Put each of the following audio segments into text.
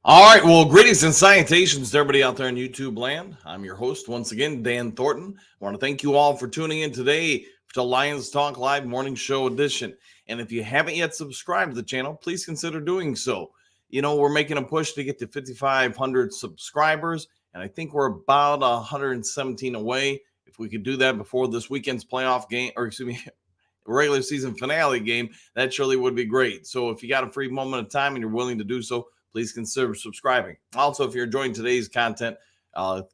All right. Well, greetings and salutations to everybody out there in YouTube land. I'm your host once again, Dan Thornton. I want to thank you all for tuning in today to Lions Talk Live Morning Show Edition. And if you haven't yet subscribed to the channel, please consider doing so. You know, we're making a push to get to 5,500 subscribers, and I think we're about 117 away. If we could do that before this weekend's playoff game, or excuse me, regular season finale game, that surely would be great. So if you got a free moment of time and you're willing to do so, please consider subscribing. Also, if you're enjoying today's content,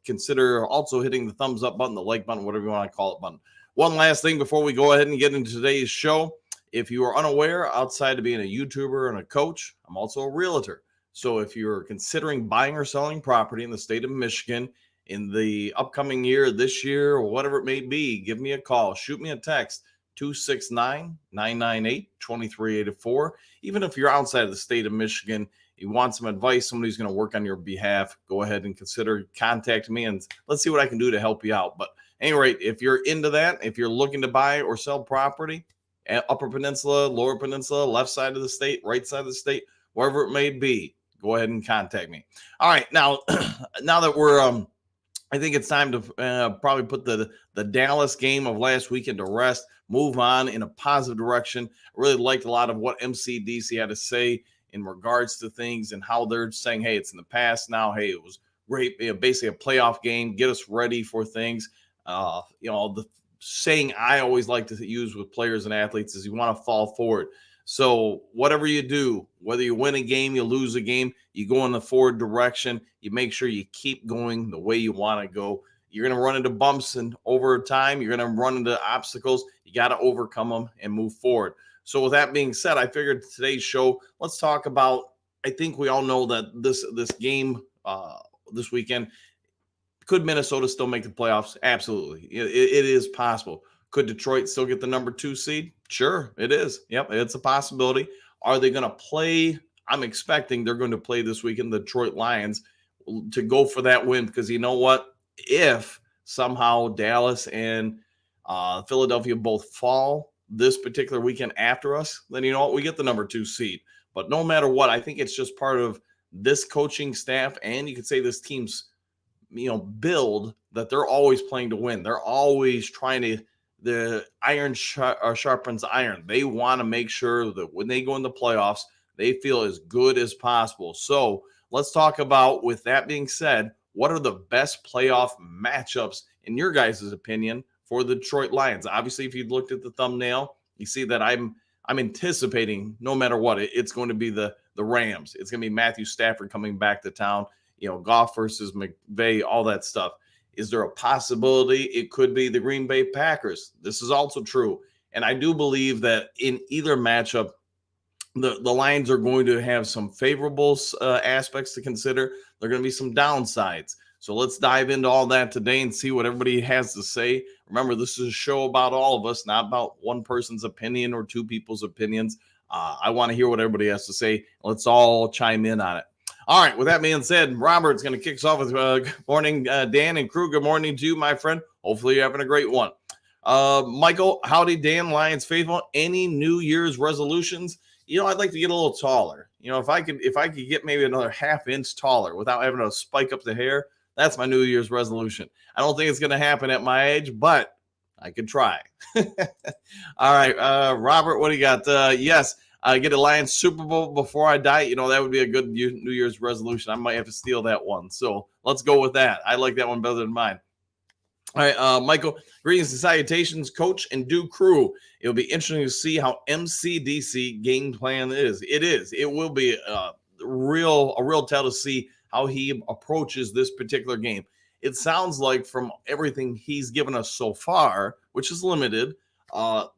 consider also hitting the thumbs up button, the like button, whatever you want to call it button. One last thing before we go ahead and get into today's show. If you are unaware, outside of being a YouTuber and a coach, I'm also a realtor. So if you're considering buying or selling property in the state of Michigan in the upcoming year, this year, or whatever it may be, give me a call, shoot me a text, 269-998-2384. Even if you're outside of the state of Michigan, you want some advice, somebody who's going to work on your behalf, go ahead and consider contacting me, and let's see what I can do to help you out. But at any rate, if you're into that, if you're looking to buy or sell property, Upper Peninsula, Lower Peninsula, left side of the state, right side of the state, wherever it may be, go ahead and contact me. All right, now that we're I think it's time to probably put the Dallas game of last weekend to rest, move on in a positive direction. I really liked a lot of what MCDC had to say in regards to things and how they're saying, hey, it's in the past now. Hey, it was great. Basically a playoff game, get us ready for things. The saying I always like to use with players and athletes is you want to fall forward. So whatever you do, whether you win a game, you lose a game, you go in the forward direction, you make sure you keep going the way you want to go. You're going to run into bumps and over time, you're going to run into obstacles. You got to overcome them and move forward. So with that being said, I figured today's show, let's talk about, I think we all know that this game this weekend, could Minnesota still make the playoffs? Absolutely. It is possible. Could Detroit still get the number 2 seed? Sure, it is. Yep, it's a possibility. Are they going to play? I'm expecting they're going to play this weekend, the Detroit Lions, to go for that win, because you know what? If somehow Dallas and Philadelphia both fall this particular weekend after us, then you know what? We get the number 2 seed. But no matter what, I think it's just part of this coaching staff, and you could say this team's build, that they're always playing to win. They're always trying to, the iron sharpens iron. They want to make sure that when they go in the playoffs, they feel as good as possible. So let's talk about, with that being said, what are the best playoff matchups in your guys' opinion for the Detroit Lions? Obviously, if you looked at the thumbnail, you see that I'm anticipating, no matter what, it's going to be the Rams. It's going to be Matthew Stafford coming back to town. Goff versus McVay, all that stuff. Is there a possibility it could be the Green Bay Packers? This is also true. And I do believe that in either matchup, the Lions are going to have some favorable aspects to consider. There are going to be some downsides. So let's dive into all that today and see what everybody has to say. Remember, this is a show about all of us, not about one person's opinion or two people's opinions. I want to hear what everybody has to say. Let's all chime in on it. All right, with that being said, Robert's going to kick us off with good morning, Dan and crew. Good morning to you, my friend. Hopefully you're having a great one. Michael, howdy, Dan, Lions faithful. Any New Year's resolutions? I'd like to get a little taller. If I could get maybe another half inch taller without having to spike up the hair, that's my New Year's resolution. I don't think it's going to happen at my age, but I could try. All right, Robert, what do you got? Yes. Get a Lions Super Bowl before I die. That would be a good New Year's resolution. I might have to steal that one. So let's go with that. I like that one better than mine. All right, Michael, greetings and salutations, coach and do crew. It'll be interesting to see how MCDC game plan is. It is. It will be a real tell to see how he approaches this particular game. It sounds like from everything he's given us so far, which is limited,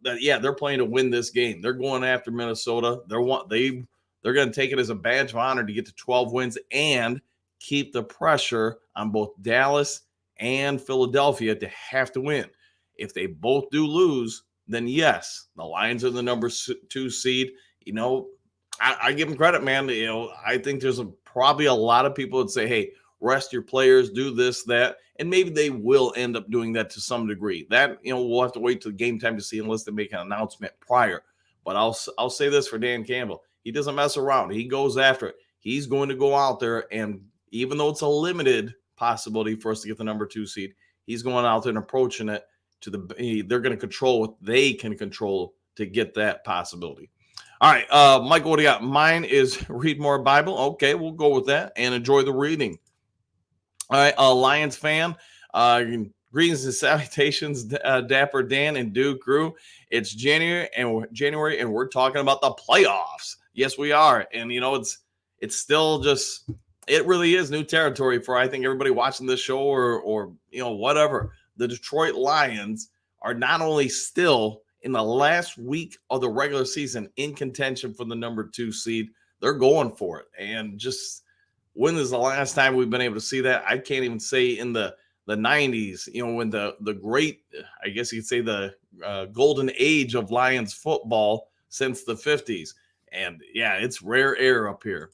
they're playing to win this game. They're going after Minnesota. They're going to take it as a badge of honor to get to 12 wins and keep the pressure on both Dallas and Philadelphia to have to win. If they both do lose, then yes, the Lions are the number 2 seed. I give them credit, man. I think there's probably a lot of people that say, hey, rest your players, do this, that, and maybe they will end up doing that to some degree. That, we'll have to wait till game time to see unless they make an announcement prior. But I'll say this for Dan Campbell. He doesn't mess around. He goes after it. he's going to go out there, and even though it's a limited possibility for us to get the number 2 seed, he's going out there and approaching it to they're going to control what they can control to get that possibility. All right, Michael, what do you got? Mine is read more Bible. Okay, we'll go with that and enjoy the reading. All right, Lions fan, greetings and salutations, Dapper Dan and Duke Crew. It's January, and we're talking about the playoffs. Yes, we are, and it's still just, it really is new territory for, I think, everybody watching this show or whatever. The Detroit Lions are not only still in the last week of the regular season in contention for the number 2 seed, they're going for it. And just, when is the last time we've been able to see that? I can't even say in the 90s, when the great, I guess you could say the golden age of Lions football since the 50s. And yeah, it's rare air up here.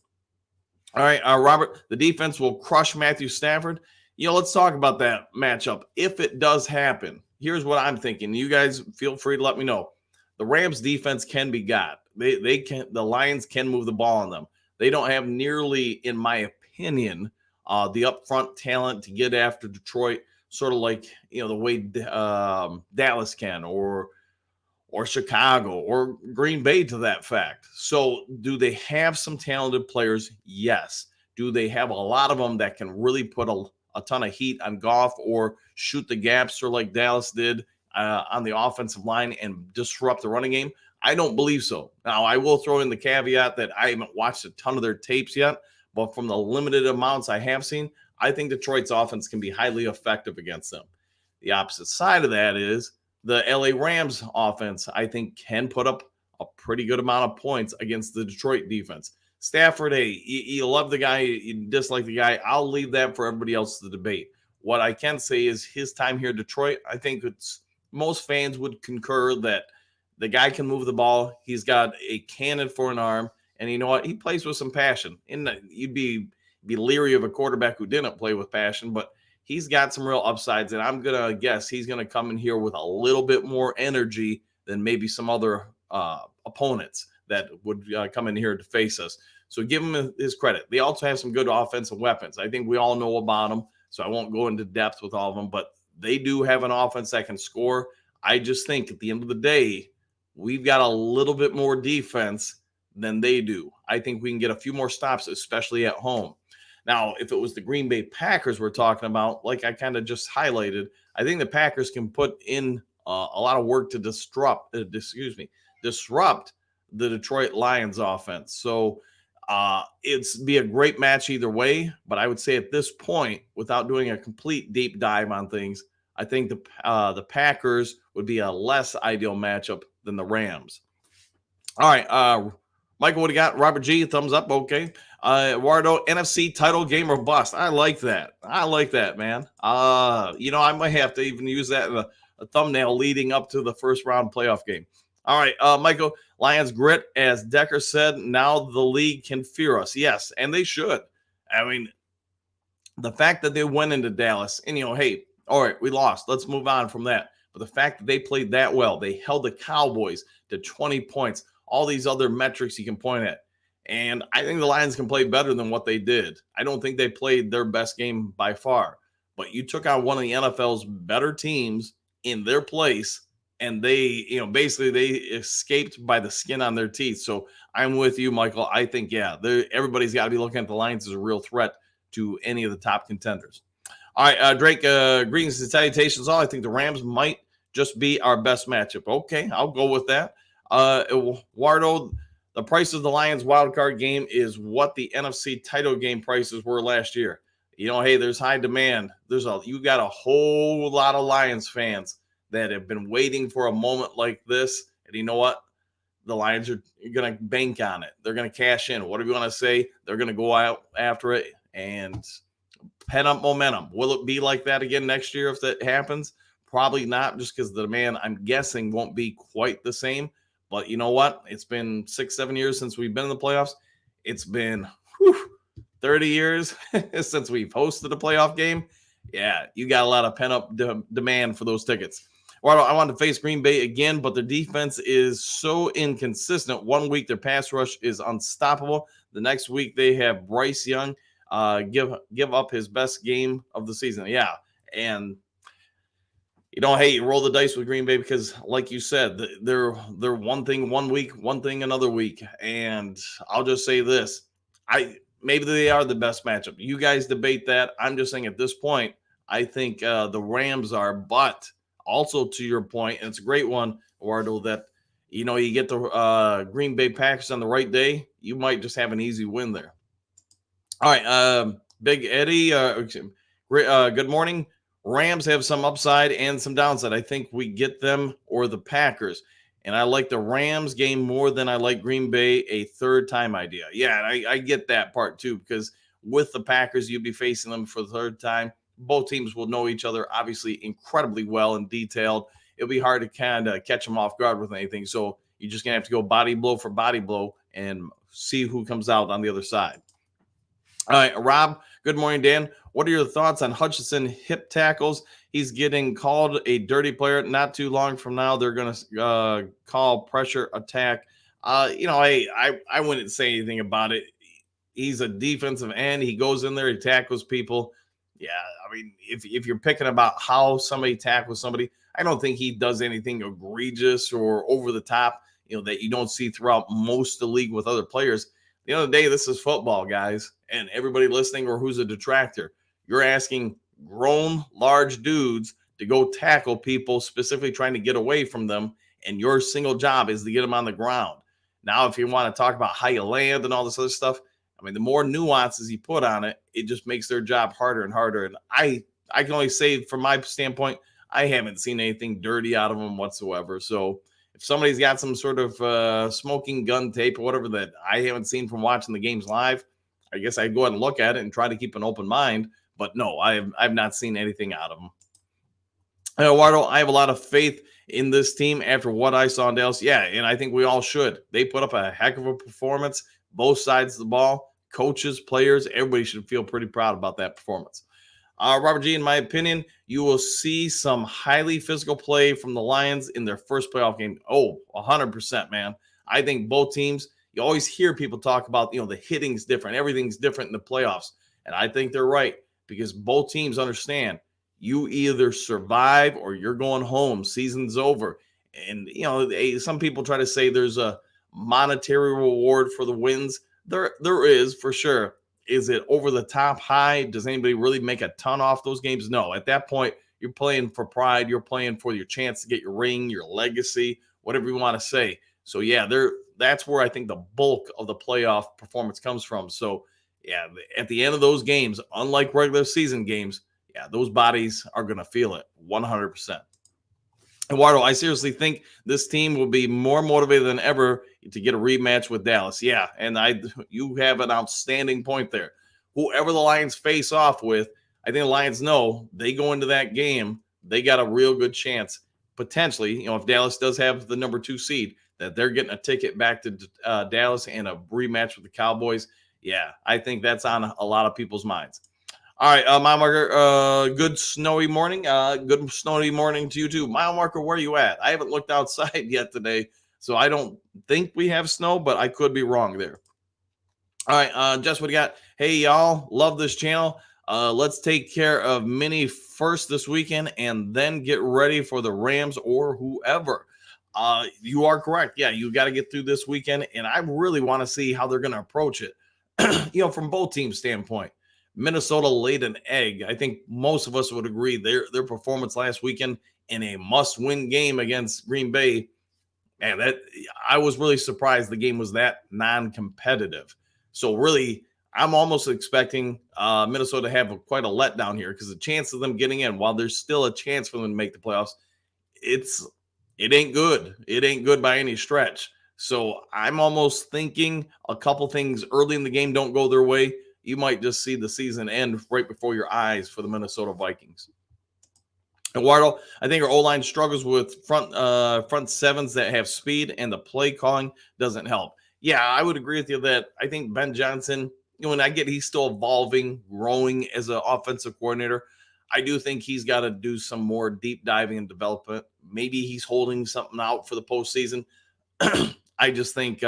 All right, Robert, the defense will crush Matthew Stafford. Let's talk about that matchup. If it does happen, here's what I'm thinking. You guys feel free to let me know. The Rams defense can be got. They can. The Lions can move the ball on them. They don't have nearly, in my opinion, the upfront talent to get after Detroit, sort of like the way Dallas can, or Chicago, or Green Bay, to that fact. So do they have some talented players? Yes. Do they have a lot of them that can really put a ton of heat on Goff or shoot the gaps, sort of like Dallas did on the offensive line and disrupt the running game? I don't believe so. Now, I will throw in the caveat that I haven't watched a ton of their tapes yet, but from the limited amounts I have seen, I think Detroit's offense can be highly effective against them. The opposite side of that is the LA Rams offense, I think, can put up a pretty good amount of points against the Detroit defense. Stafford, hey, you love the guy, you dislike the guy. I'll leave that for everybody else to debate. What I can say is his time here in Detroit, I think most fans would concur that the guy can move the ball. He's got a cannon for an arm, and you know what? He plays with some passion. You'd be leery of a quarterback who didn't play with passion, but he's got some real upsides, and I'm going to guess he's going to come in here with a little bit more energy than maybe some other opponents that would come in here to face us. So give him his credit. They also have some good offensive weapons. I think we all know about them, so I won't go into depth with all of them, but they do have an offense that can score. I just think at the end of the day, we've got a little bit more defense than they do. I think we can get a few more stops, especially at home. Now, if it was the Green Bay Packers we're talking about, like I kind of just highlighted, I think the Packers can put in a lot of work to disrupt the Detroit Lions offense. So it's be a great match either way. But I would say at this point, without doing a complete deep dive on things, I think the Packers would be a less ideal matchup than the Rams. All right, Michael, what do you got? Robert G, thumbs up. Okay. Eduardo, NFC title game or bust. I like that. Man. I might have to even use that in a thumbnail leading up to the first round playoff game. All right, Michael, Lions grit, as Decker said, now the league can fear us. Yes, and they should. I mean, the fact that they went into Dallas and, hey, all right, we lost. Let's move on from that. But the fact that they played that well, they held the Cowboys to 20 points, all these other metrics you can point at. And I think the Lions can play better than what they did. I don't think they played their best game by far. But you took on one of the NFL's better teams in their place, and they, basically they escaped by the skin on their teeth. So I'm with you, Michael. I think, everybody's got to be looking at the Lions as a real threat to any of the top contenders. All right, Drake, greetings and salutations all. I think the Rams might just be our best matchup. Okay, I'll go with that. Eduardo, the price of the Lions wildcard game is what the NFC title game prices were last year. Hey, there's high demand. You got a whole lot of Lions fans that have been waiting for a moment like this. And you know what? The Lions are going to bank on it. They're going to cash in. Whatever you want to say, they're going to go out after it and pent up momentum. Will it be like that again next year if that happens? Probably not, just because the demand, I'm guessing, won't be quite the same. But you know what? It's been 6-7 years since we've been in the playoffs. It's been 30 years since we've hosted a playoff game. Yeah, you got a lot of pent-up demand for those tickets. Well, I want to face Green Bay again, but their defense is so inconsistent. 1 week, their pass rush is unstoppable. The next week they have Bryce Young give up his best game of the season. Yeah, and hey, you roll the dice with Green Bay because, like you said, they're one thing one week, one thing another week. And I'll just say this: maybe they are the best matchup. You guys debate that. I'm just saying at this point, I think the Rams are. But also to your point, and it's a great one, Eduardo, that you get the Green Bay Packers on the right day, you might just have an easy win there. All right, Big Eddie. Good morning. Rams have some upside and some downside. I think we get them or the Packers. And I like the Rams game more than I like Green Bay, a third time idea. Yeah, I get that part too, because with the Packers, you'd be facing them for the third time. Both teams will know each other, obviously, incredibly well and detailed. It'll be hard to kind of catch them off guard with anything. So you're just going to have to go body blow for body blow and see who comes out on the other side. All right, Rob, good morning, Dan. What are your thoughts on Hutchinson hip tackles? He's getting called a dirty player. Not too long from now, they're going to call pressure attack. I wouldn't say anything about it. He's a defensive end. He goes in there, he tackles people. Yeah, I mean, if you're picking about how somebody tackles somebody, I don't think he does anything egregious or over the top, that you don't see throughout most of the league with other players. At the end of the day, this is football, guys, and everybody listening or who's a detractor. You're asking grown, large dudes to go tackle people, specifically trying to get away from them, and your single job is to get them on the ground. Now, if you want to talk about how you land and all this other stuff, I mean, the more nuances you put on it, it just makes their job harder and harder. And I can only say, from my standpoint, I haven't seen anything dirty out of them whatsoever. So if somebody's got some sort of smoking gun tape or whatever that I haven't seen from watching the games live, I guess I'd go ahead and look at it and try to keep an open mind. But no, I've not seen anything out of them. Eduardo, I have a lot of faith in this team after what I saw in Dallas. Yeah, and I think we all should. They put up a heck of a performance, both sides of the ball. Coaches, players, everybody should feel pretty proud about that performance. Robert G, in my opinion, you will see some highly physical play from the Lions in their first playoff game. Oh, 100%, man. I think both teams, you always hear people talk about, the hitting's different. Everything's different in the playoffs. And I think they're right because both teams understand you either survive or you're going home. Season's over. And, some people try to say there's a monetary reward for the wins. There is for sure. Is it over the top high? Does anybody really make a ton off those games? No. At that point, you're playing for pride. You're playing for your chance to get your ring, your legacy, whatever you want to say. So, yeah, that's where I think the bulk of the playoff performance comes from. So, yeah, at the end of those games, unlike regular season games, yeah, those bodies are going to feel it 100%. Eduardo, I seriously think this team will be more motivated than ever to get a rematch with Dallas. Yeah, and you have an outstanding point there. Whoever the Lions face off with, I think the Lions know they go into that game, they got a real good chance, potentially, if Dallas does have the number 2 seed, that they're getting a ticket back to Dallas and a rematch with the Cowboys. Yeah, I think that's on a lot of people's minds. All right, Mile Marker, good snowy morning. Good snowy morning to you too. Mile Marker, where are you at? I haven't looked outside yet today, so I don't think we have snow, but I could be wrong there. All right, Jess, what do you got? Hey, y'all, love this channel. Let's take care of Minnie first this weekend and then get ready for the Rams or whoever. You are correct. Yeah, you got to get through this weekend, and I really want to see how they're going to approach it, from both teams' standpoint. Minnesota laid an egg. I think most of us would agree their performance last weekend in a must-win game against Green Bay. Man, that I was really surprised the game was that non-competitive. So really, I'm almost expecting Minnesota to have quite a letdown here because the chance of them getting in, while there's still a chance for them to make the playoffs, it ain't good. It ain't good by any stretch. So I'm almost thinking a couple things early in the game don't go their way. You might just see the season end right before your eyes for the Minnesota Vikings. Eduardo, I think our O-line struggles with front sevens that have speed, and the play calling doesn't help. Yeah, I would agree with you that I think Ben Johnson, and I get he's still evolving, growing as an offensive coordinator. I do think he's got to do some more deep diving and development. Maybe he's holding something out for the postseason. I just think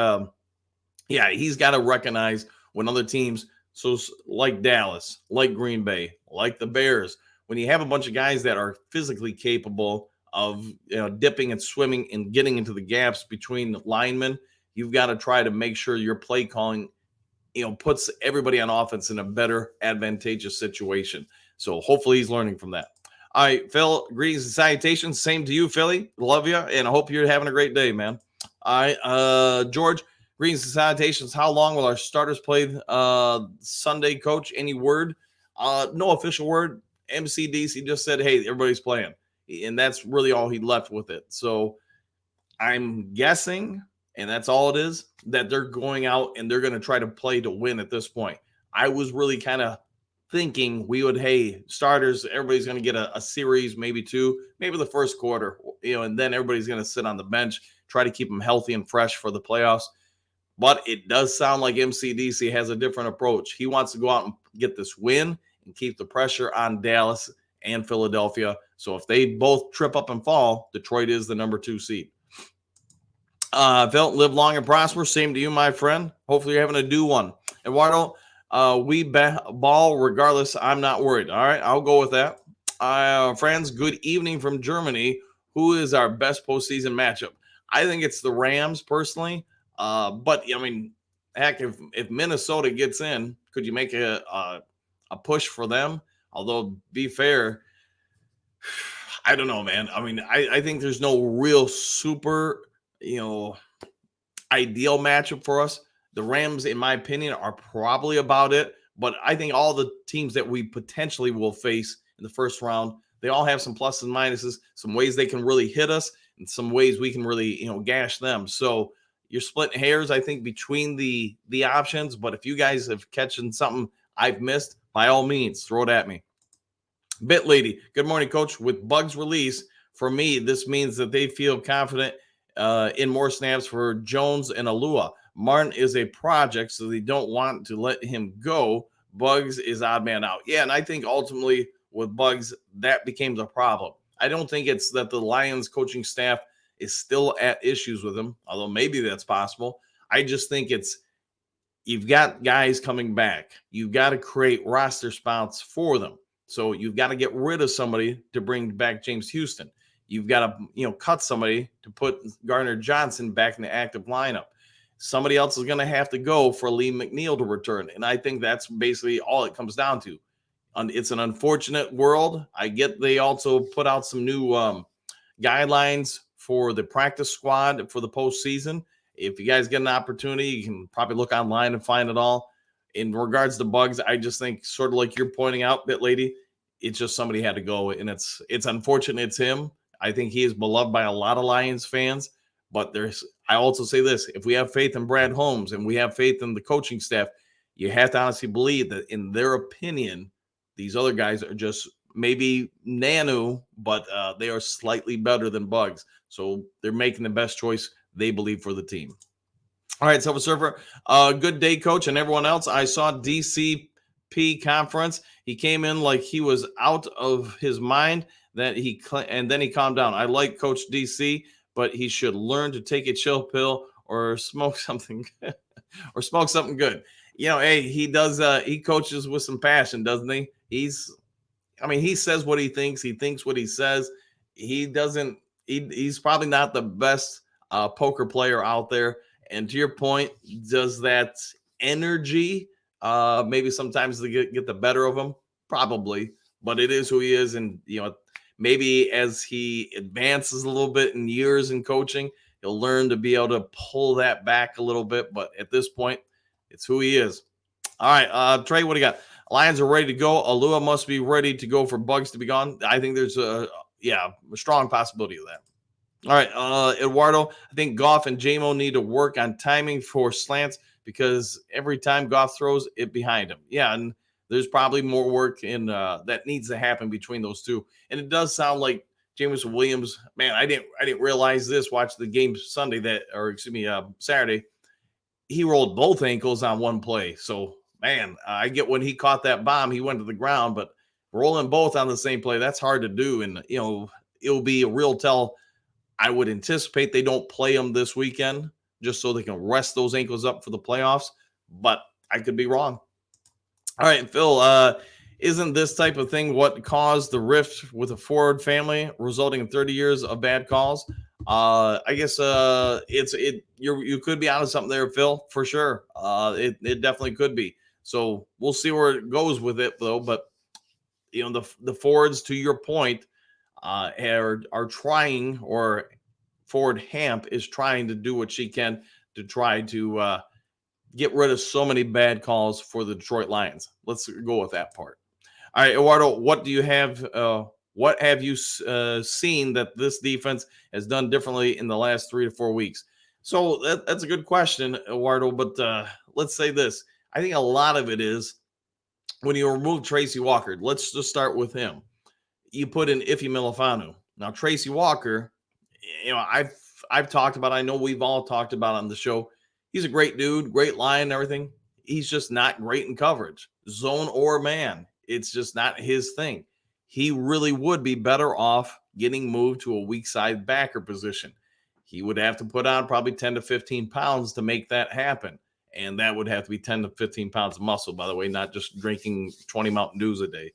Yeah, he's got to recognize when other teams, so like Dallas, like Green Bay, like the Bears, when you have a bunch of guys that are physically capable of dipping and swimming and getting into the gaps between the linemen, you've got to try to make sure your play calling puts everybody on offense in a better advantageous situation. So hopefully he's learning from that. All right, Phil, greetings and salutations. Same to you, Philly. Love you, and I hope you're having a great day, man. All right, George, greetings and salutations. How long will our starters play Sunday, Coach? Any word? No official word. MCDC just said, hey, everybody's playing. And that's really all he left with it. So I'm guessing, and that's all it is, that they're going out and they're going to try to play to win at this point. I was really kind of thinking we would, hey, starters, everybody's going to get a series, maybe two, maybe the first quarter, and then everybody's going to sit on the bench, try to keep them healthy and fresh for the playoffs. But it does sound like MCDC has a different approach. He wants to go out and get this win and keep the pressure on Dallas and Philadelphia. So if they both trip up and fall, Detroit is the number 2 seed. Phil, live long and prosper. Same to you, my friend. Hopefully, you're having a do one. Eduardo, we ball regardless. I'm not worried. All right, I'll go with that. Friends, good evening from Germany. Who is our best postseason matchup? I think it's the Rams personally. But I mean, heck, if Minnesota gets in, could you make a push for them? Although, be fair, I don't know, man. I mean, I think there's no real super ideal matchup for us. The Rams, in my opinion, are probably about it. But I think all the teams that we potentially will face in the first round, they all have some pluses and minuses, some ways they can really hit us, and some ways we can really, gash them. So you're splitting hairs, I think, between the options. But if you guys have catching something I've missed, by all means, throw it at me. Bit Lady, good morning, Coach. With Bugs release, for me, this means that they feel confident in more snaps for Jones and Alua. Martin is a project, so they don't want to let him go. Bugs is odd man out. Yeah, and I think ultimately with Bugs, that became the problem. I don't think it's that the Lions coaching staff is still at issues with him, although maybe that's possible. I just think it's you've got guys coming back. You've got to create roster spots for them. So you've got to get rid of somebody to bring back James Houston. You've got to, cut somebody to put Gardner Johnson back in the active lineup. Somebody else is going to have to go for Lee McNeil to return. And I think that's basically all it comes down to. It's an unfortunate world. I get they also put out some new guidelines for the practice squad for the postseason. If you guys get an opportunity, you can probably look online and find it all. In regards to Bugs, I just think sort of like you're pointing out, Bit Lady, it's just somebody had to go. And it's unfortunate it's him. I think he is beloved by a lot of Lions fans, but I also say this, if we have faith in Brad Holmes and we have faith in the coaching staff, you have to honestly believe that in their opinion, these other guys are just maybe nano, but they are slightly better than Bugs. So they're making the best choice they believe for the team. All right, Silver Surfer, good day, Coach, and everyone else. I saw DCP conference. He came in like he was out of his mind. And then he calmed down. I like Coach DC, but he should learn to take a chill pill or smoke something good. Hey, he does. He coaches with some passion, doesn't he? He says what he thinks what he says. He doesn't. He's probably not the best poker player out there. And to your point, does that energy maybe sometimes they get the better of him? Probably, but it is who he is, and maybe as he advances a little bit in years in coaching, he'll learn to be able to pull that back a little bit. But at this point, it's who he is. All right, Trey, what do you got? Lions are ready to go. Alua must be ready to go for Bugs to be gone. I think there's a strong possibility of that. All right, Eduardo, I think Goff and JMO need to work on timing for slants because every time Goff throws it behind him. Yeah, and there's probably more work in that needs to happen between those two. And it does sound like Jameson Williams. Man, I didn't realize this. Watch the game Saturday. He rolled both ankles on one play. So man, I get when he caught that bomb, he went to the ground, but rolling both on the same play, that's hard to do. And it'll be a real tell. I would anticipate they don't play him this weekend just so they can rest those ankles up for the playoffs. But I could be wrong. All right, Phil, isn't this type of thing what caused the rift with the Ford family, resulting in 30 years of bad calls? I guess you could be onto something there, Phil, for sure. It definitely could be. So we'll see where it goes with it, though. But the Fords, to your point, are trying, or Ford Hamp is trying to do what she can to try to get rid of so many bad calls for the Detroit Lions. Let's go with that part. All right, Eduardo, what do you have? What have you seen that this defense has done differently in the last 3 to 4 weeks? So that's a good question, Eduardo. But let's say this: I think a lot of it is when you remove Tracy Walker. Let's just start with him. You put in Ife Milifanu. Now Tracy Walker, I've talked about. I know we've all talked about on the show. He's a great dude, great line and everything. He's just not great in coverage, zone or man. It's just not his thing. He really would be better off getting moved to a weak side backer position. He would have to put on probably 10 to 15 pounds to make that happen. And that would have to be 10 to 15 pounds of muscle, by the way, not just drinking 20 Mountain Dews a day.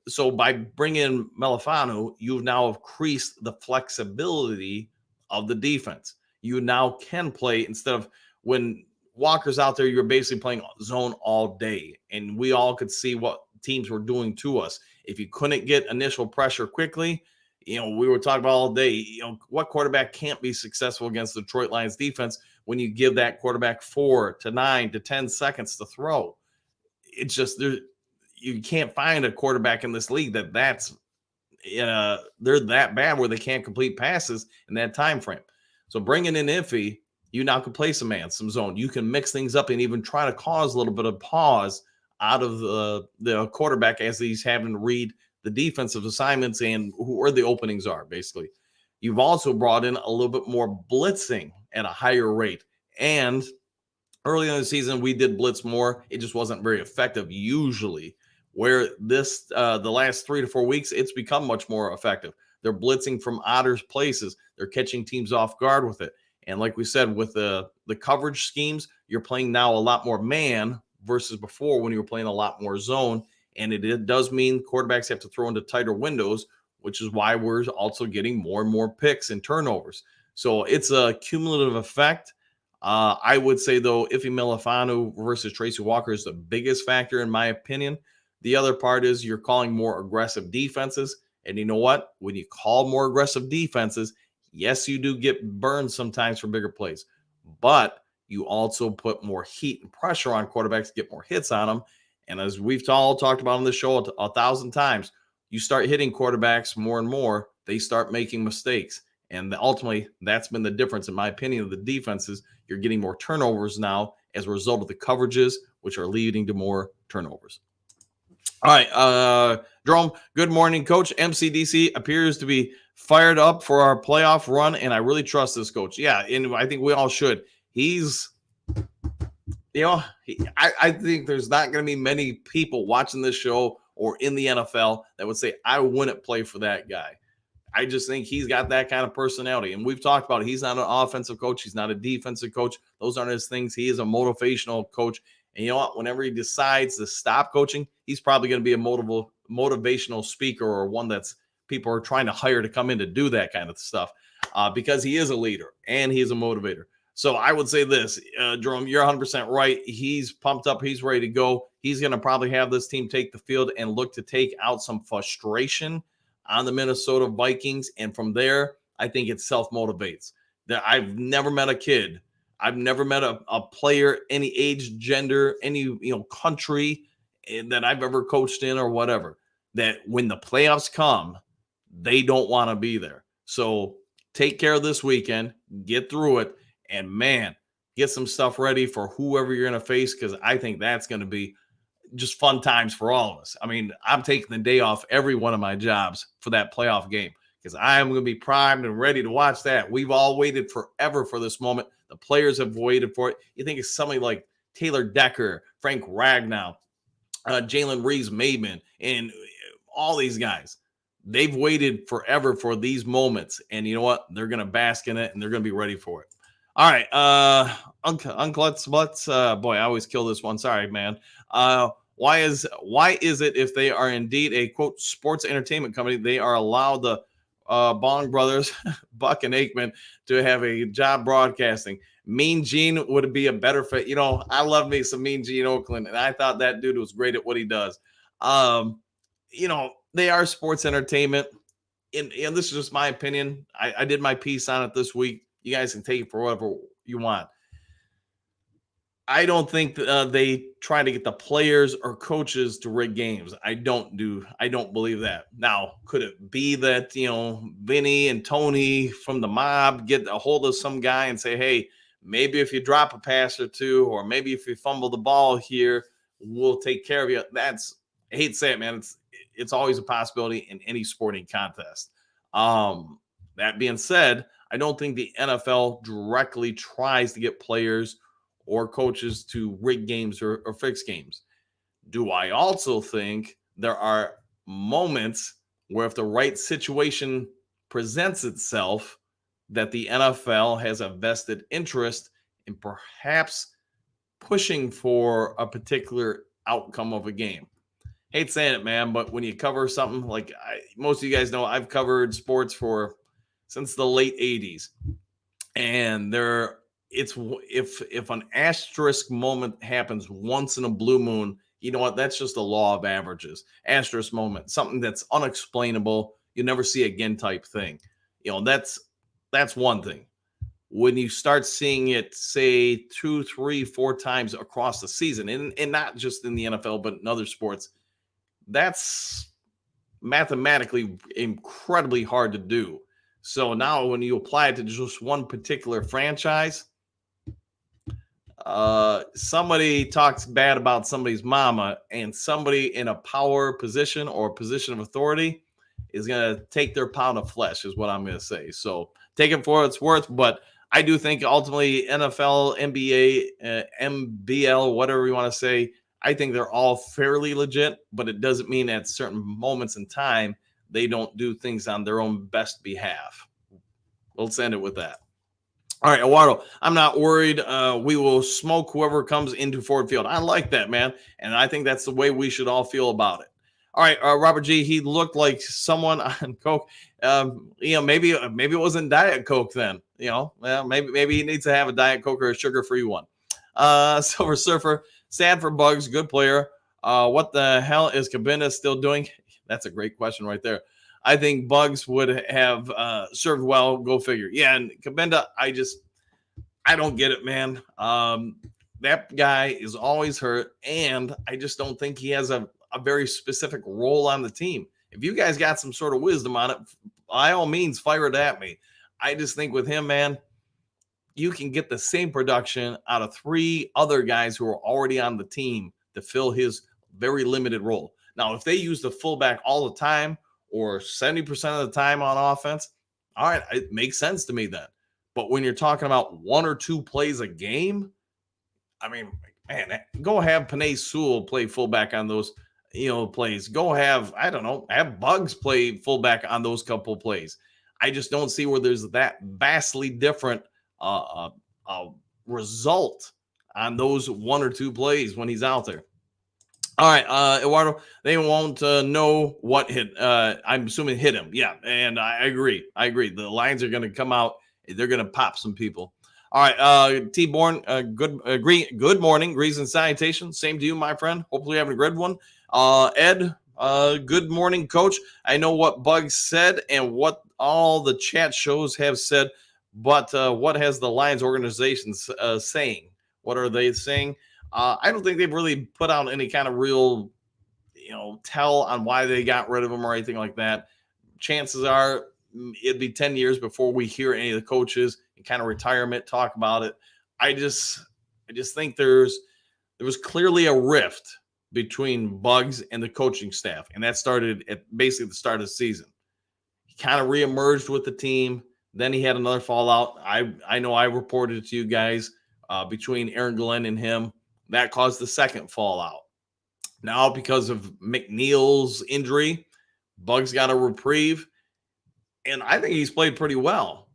So by bringing in Melifano, you now increased the flexibility of the defense. You now can play, instead of when Walker's out there, you're basically playing zone all day. And we all could see what teams were doing to us. If you couldn't get initial pressure quickly, we were talking about all day, what quarterback can't be successful against the Detroit Lions defense when you give that quarterback 4 to 9 to 10 seconds to throw? It's just you can't find a quarterback in this league that's they're that bad where they can't complete passes in that time frame. So bringing in Iffy, you now can play some man, some zone. You can mix things up and even try to cause a little bit of pause out of the quarterback as he's having to read the defensive assignments and where the openings are, basically. You've also brought in a little bit more blitzing at a higher rate. And early in the season, we did blitz more. It just wasn't very effective usually. Where the last 3 to 4 weeks, it's become much more effective. They're blitzing from odder places. They're catching teams off guard with it. And like we said, with the coverage schemes, you're playing now a lot more man versus before when you were playing a lot more zone. And it does mean quarterbacks have to throw into tighter windows, which is why we're also getting more and more picks and turnovers. So it's a cumulative effect. I would say, though, Ife Milifanu versus Tracy Walker is the biggest factor, in my opinion. The other part is you're calling more aggressive defenses. And you know what? When you call more aggressive defenses, yes, you do get burned sometimes for bigger plays, but you also put more heat and pressure on quarterbacks to get more hits on them. And as we've all talked about on this show 1,000 times, you start hitting quarterbacks more and more, they start making mistakes. And ultimately, that's been the difference, in my opinion, of the defenses. You're getting more turnovers now as a result of the coverages, which are leading to more turnovers. All right, Jerome, good morning, Coach. MCDC appears to be fired up for our playoff run, and I really trust this coach. Yeah, and I think we all should. He's, I think there's not going to be many people watching this show or in the NFL that would say, I wouldn't play for that guy. I just think he's got that kind of personality. And we've talked about it. He's not an offensive coach. He's not a defensive coach. Those aren't his things. He is a motivational coach. And you know what? Whenever he decides to stop coaching, he's probably going to be a motivational speaker, or one that's people are trying to hire to come in to do that kind of stuff, because he is a leader and he is a motivator. So I would say this, Jerome, you're 100% right. He's pumped up. He's ready to go. He's going to probably have this team take the field and look to take out some frustration on the Minnesota Vikings. And from there, I think it self-motivates. I've never met a kid. I've never met a player, any age, gender, any country that I've ever coached in or whatever, that when the playoffs come, they don't want to be there. So take care of this weekend, get through it, and man, get some stuff ready for whoever you're going to face, because I think that's going to be just fun times for all of us. I mean, I'm taking the day off every one of my jobs for that playoff game, because I'm going to be primed and ready to watch that. We've all waited forever for this moment. The players have waited for it. You think it's somebody like Taylor Decker, Frank Ragnow, Jalen Reeves-Maybin, and all these guys. They've waited forever for these moments. And you know what? They're going to bask in it, and they're going to be ready for it. All right. Uncle Butts. Boy, I always kill this one. Sorry, man. Why is it if they are indeed a quote sports entertainment company, they are allowed the Bong brothers, Buck and Aikman, to have a job broadcasting? Mean Gene would be a better fit. I love me some Mean Gene Oakland, and I thought that dude was great at what he does. They are sports entertainment. And this is just my opinion. I did my piece on it this week. You guys can take it for whatever you want. I don't think they try to get the players or coaches to rig games. I don't believe that. Now, could it be that, Vinny and Tony from the mob get a hold of some guy and say, hey, maybe if you drop a pass or two, or maybe if you fumble the ball here, we'll take care of you. I hate to say it, man. It's always a possibility in any sporting contest. That being said, I don't think the NFL directly tries to get players or coaches to rig games or fix games. Do I also think there are moments where if the right situation presents itself, that the NFL has a vested interest in perhaps pushing for a particular outcome of a game? Hate saying it, man, but when you cover something like most of you guys know, I've covered sports since the late 80s. And it's if an asterisk moment happens once in a blue moon, you know what? That's just a law of averages. Asterisk moment, something that's unexplainable, you never see again type thing. That's one thing. When you start seeing it, say 2, 3, 4 times across the season, and not just in the NFL, but in other sports, that's mathematically incredibly hard to do. So now when you apply it to just one particular franchise, somebody talks bad about somebody's mama, and somebody in a power position or position of authority is going to take their pound of flesh, is what I'm going to say. So take it for what it's worth. But I do think ultimately NFL, NBA, MBL, whatever you want to say, I think they're all fairly legit, but it doesn't mean at certain moments in time they don't do things on their own best behalf. Let's end it with that. All right, Eduardo, I'm not worried. We will smoke whoever comes into Ford Field. I like that, man. And I think that's the way we should all feel about it. All right, Robert G, he looked like someone on Coke. Maybe it wasn't Diet Coke then. Maybe he needs to have a Diet Coke or a sugar-free one. Silver Surfer, sad for Bugs, good player. What the hell is Cabinda still doing? That's a great question right there. I think Bugs would have served well. Go figure. Yeah, and Cabinda, I don't get it, man. That guy is always hurt, and I just don't think he has a very specific role on the team. If you guys got some sort of wisdom on it, by all means, fire it at me. I just think with him, man, you can get the same production out of 3 other guys who are already on the team to fill his very limited role. Now, if they use the fullback all the time or 70% of the time on offense, all right, it makes sense to me then. But when you're talking about 1 or 2 plays a game, I mean, man, go have Penei Sewell play fullback on those, plays. Go have Bugs play fullback on those couple plays. I just don't see where there's that vastly different result on those 1 or 2 plays when he's out there. All right, Eduardo, they won't know what hit. I'm assuming hit him. Yeah, and I agree. The lines are going to come out. They're going to pop some people. All right, T-Born, good morning. Greetings and salutations. Same to you, my friend. Hopefully you're having a good one. Ed, good morning, Coach. I know what Bugs said and what all the chat shows have said, but what has the Lions organization saying? What are they saying? I don't think they've really put out any kind of real, tell on why they got rid of him or anything like that. Chances are it'd be 10 years before we hear any of the coaches in kind of retirement talk about it. I just think there was clearly a rift between Bugs and the coaching staff, and that started at basically the start of the season. He kind of reemerged with the team. Then he had another fallout. I know I reported it to you guys between Aaron Glenn and him. That caused the second fallout. Now, because of McNeil's injury, Bugs got a reprieve, and I think he's played pretty well.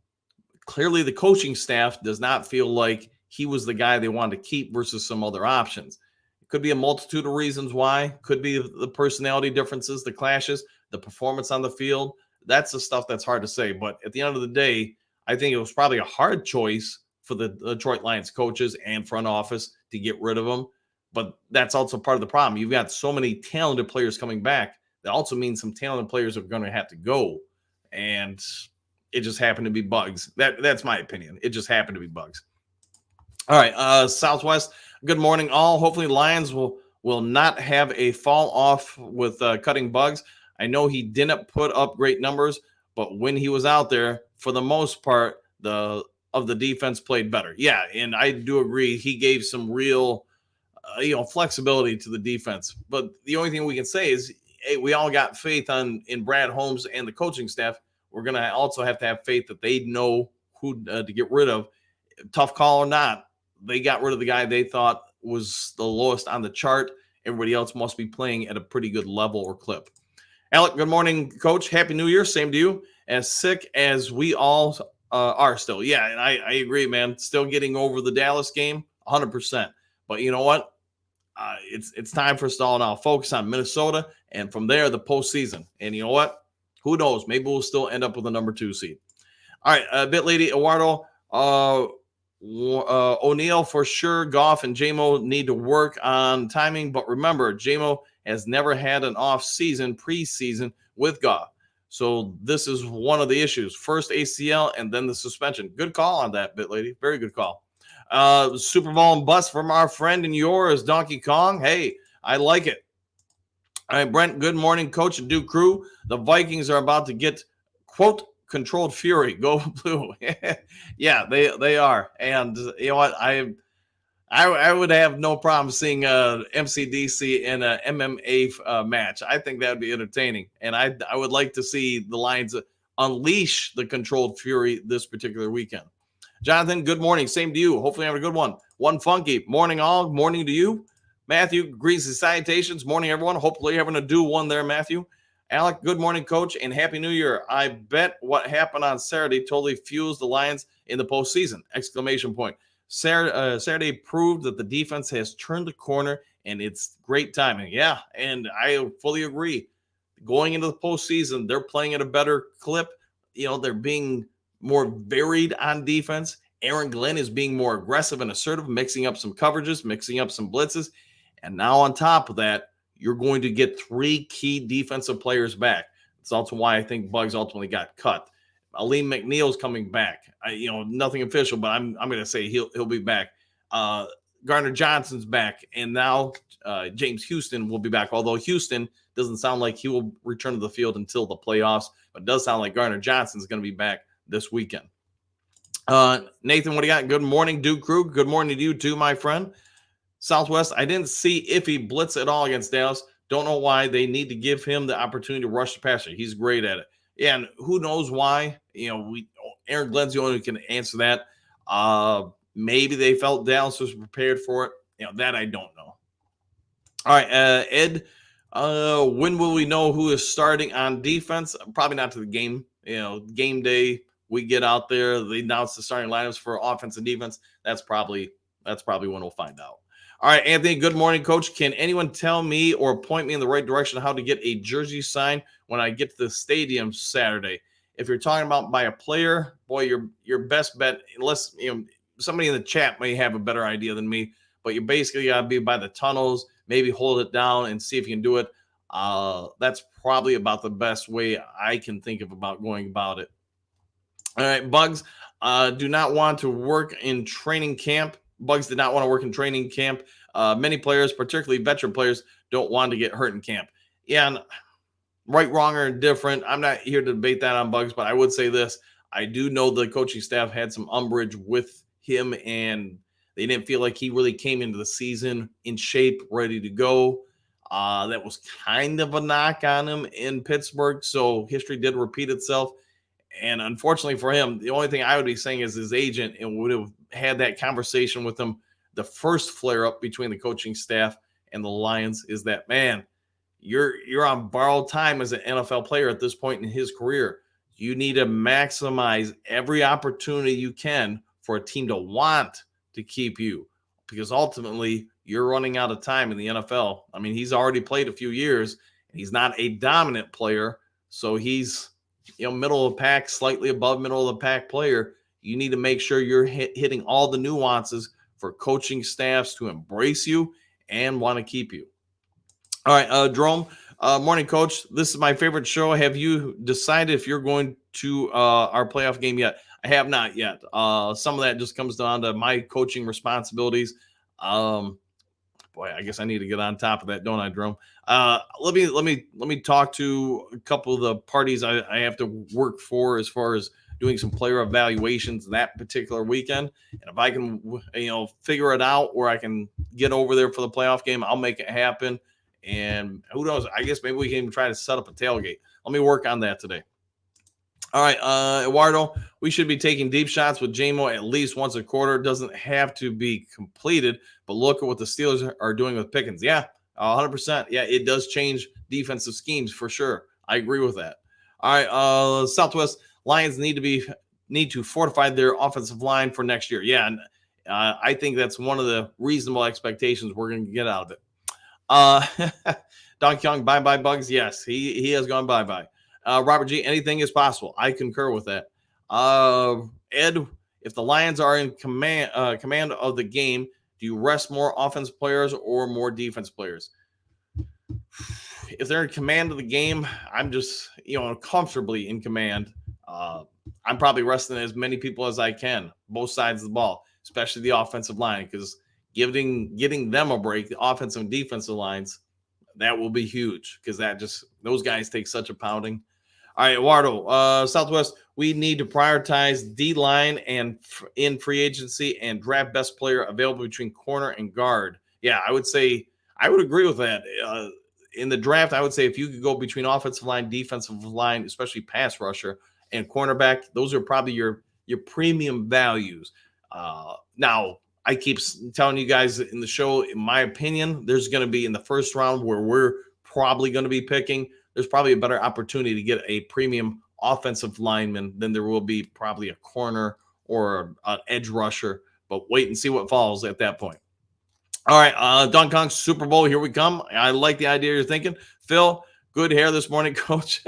clearly the coaching staff does not feel like he was the guy they wanted to keep versus some other options. It could be a multitude of reasons why. Could be the personality differences, the clashes, the performance on the field. That's the stuff that's hard to say. But at the end of the day, I think it was probably a hard choice for the Detroit Lions coaches and front office to get rid of him. But that's also part of the problem. You've got so many talented players coming back. That also means some talented players are going to have to go. And it just happened to be bugs. That's my opinion. It just happened to be bugs. All right, Southwest. Good morning, all. Hopefully, Lions will not have a fall off with cutting bugs. I know he didn't put up great numbers, but when he was out there, for the most part, the defense played better. Yeah, and I do agree. He gave some real, flexibility to the defense. But the only thing we can say is, hey, we all got faith in Brad Holmes and the coaching staff. We're going to also have to have faith that they know who to get rid of. Tough call or not, they got rid of the guy they thought was the lowest on the chart. Everybody else must be playing at a pretty good level or clip. Alec, good morning, Coach. Happy New Year. Same to you. As sick as we all are still. Yeah, and I agree, man. Still getting over the Dallas game, 100%. But you know what? It's time for us to all now focus on Minnesota, and from there, the postseason. And you know what? Who knows? Maybe we'll still end up with a number 2 seed. All right, Bit Lady Eduardo, O'Neal for sure. Goff and JMO need to work on timing, but remember, JMO has never had an off season, preseason with Goff. So this is one of the issues. First ACL and then the suspension. Good call on that, Bit Lady. Very good call. Super Bowl and bust from our friend and yours, Donkey Kong. Hey, I like it. All right, Brent, good morning, Coach and Duke crew. The Vikings are about to get, quote, controlled fury. Go blue. Yeah, they are. And you know what? I would have no problem seeing MCDC in a MMA match. I think that would be entertaining. And I would like to see the Lions unleash the controlled fury this particular weekend. Jonathan, good morning. Same to you. Hopefully you have a good one. One Funky. Morning all. Morning to you. Matthew, greetings and salutations. Morning, everyone. Hopefully you're having a do one there, Matthew. Alec, good morning, Coach, and Happy New Year. I bet what happened on Saturday totally fused the Lions in the postseason. Exclamation point. Saturday proved that the defense has turned the corner, and it's great timing. Yeah, and I fully agree. Going into the postseason, they're playing at a better clip. They're being more varied on defense. Aaron Glenn is being more aggressive and assertive, mixing up some coverages, mixing up some blitzes. And now on top of that, you're going to get 3 key defensive players back. That's also why I think Bugs ultimately got cut. Aleem McNeil's coming back. Nothing official, but I'm going to say he'll be back. Gardner Johnson's back, and now James Houston will be back. Although Houston doesn't sound like he will return to the field until the playoffs, but it does sound like Gardner Johnson's going to be back this weekend. Nathan, what do you got? Good morning, Duke crew. Good morning to you too, my friend. Southwest, I didn't see Iffy blitz at all against Dallas. Don't know why. They need to give him the opportunity to rush the passer. He's great at it. Yeah, and who knows why? Aaron Glenn's the only one who can answer that. Maybe they felt Dallas was prepared for it. That I don't know. All right, Ed, when will we know who is starting on defense? Probably not to the game. Game day, we get out there, they announce the starting lineups for offense and defense. That's probably when we'll find out. All right, Anthony, good morning, Coach. Can anyone tell me or point me in the right direction how to get a jersey signed when I get to the stadium Saturday? If you're talking about by a player, boy, your best bet, unless somebody in the chat may have a better idea than me, but you basically got to be by the tunnels, maybe hold it down and see if you can do it. That's probably about the best way I can think of about going about it. All right, Bugs, do not want to work in training camp. Bugs did not want to work in training camp. Many players, particularly veteran players, don't want to get hurt in camp. Yeah, and right, wrong, or indifferent, I'm not here to debate that on Bugs, but I would say this. I do know the coaching staff had some umbrage with him, and they didn't feel like he really came into the season in shape, ready to go. That was kind of a knock on him in Pittsburgh, so history did repeat itself. And unfortunately for him, the only thing I would be saying is his agent and would have had that conversation with him. The first flare-up between the coaching staff and the Lions is that, man, you're on borrowed time as an NFL player at this point in his career. you need to maximize every opportunity you can for a team to want to keep you, because ultimately you're running out of time in the NFL. I mean, he's already played a few years and he's not a dominant player. So he's, middle of the pack, slightly above middle of the pack player. You need to make sure you're hitting all the nuances for coaching staffs to embrace you and want to keep you. All right, Jerome, morning, coach. This is my favorite show. Have you decided if you're going to our playoff game yet? I have not yet. Some of that just comes down to my coaching responsibilities. Boy, I guess I need to get on top of that, don't I, Jerome? Let me talk to a couple of the parties I have to work for as far as doing some player evaluations that particular weekend. And if I can, figure it out where I can get over there for the playoff game, I'll make it happen. And who knows? I guess maybe we can even try to set up a tailgate. Let me work on that today. All right, Eduardo, we should be taking deep shots with JMO at least once a quarter. It doesn't have to be completed, but look at what the Steelers are doing with Pickens. Yeah, 100%. Yeah, it does change defensive schemes for sure. I agree with that. All right, Southwest Lions need to fortify their offensive line for next year. Yeah, and I think that's one of the reasonable expectations we're going to get out of it. Donkey Kong, bye Bugs. Yes, he has gone bye. Robert G, anything is possible. I concur with that. Ed, if the Lions are in command of the game, do you rest more offense players or more defense players? If they're in command of the game, I'm just, comfortably in command. I'm probably resting as many people as I can, both sides of the ball, especially the offensive line, because getting them a break, the offensive and defensive lines, that will be huge, because those guys take such a pounding. All right, Eduardo, Southwest, we need to prioritize D-line and in free agency and draft best player available between corner and guard. Yeah, I would agree with that. In the draft, I would say if you could go between offensive line, defensive line, especially pass rusher, and cornerback, those are probably your premium values. Now, I keep telling you guys in the show, in my opinion, there's going to be in the first round where we're probably going to be picking, there's probably a better opportunity to get a premium offensive lineman than there will be probably a corner or an edge rusher. But wait and see what falls at that point. All right, Don Kong Super Bowl, here we come. I like the idea you're thinking. Phil, good hair this morning, Coach.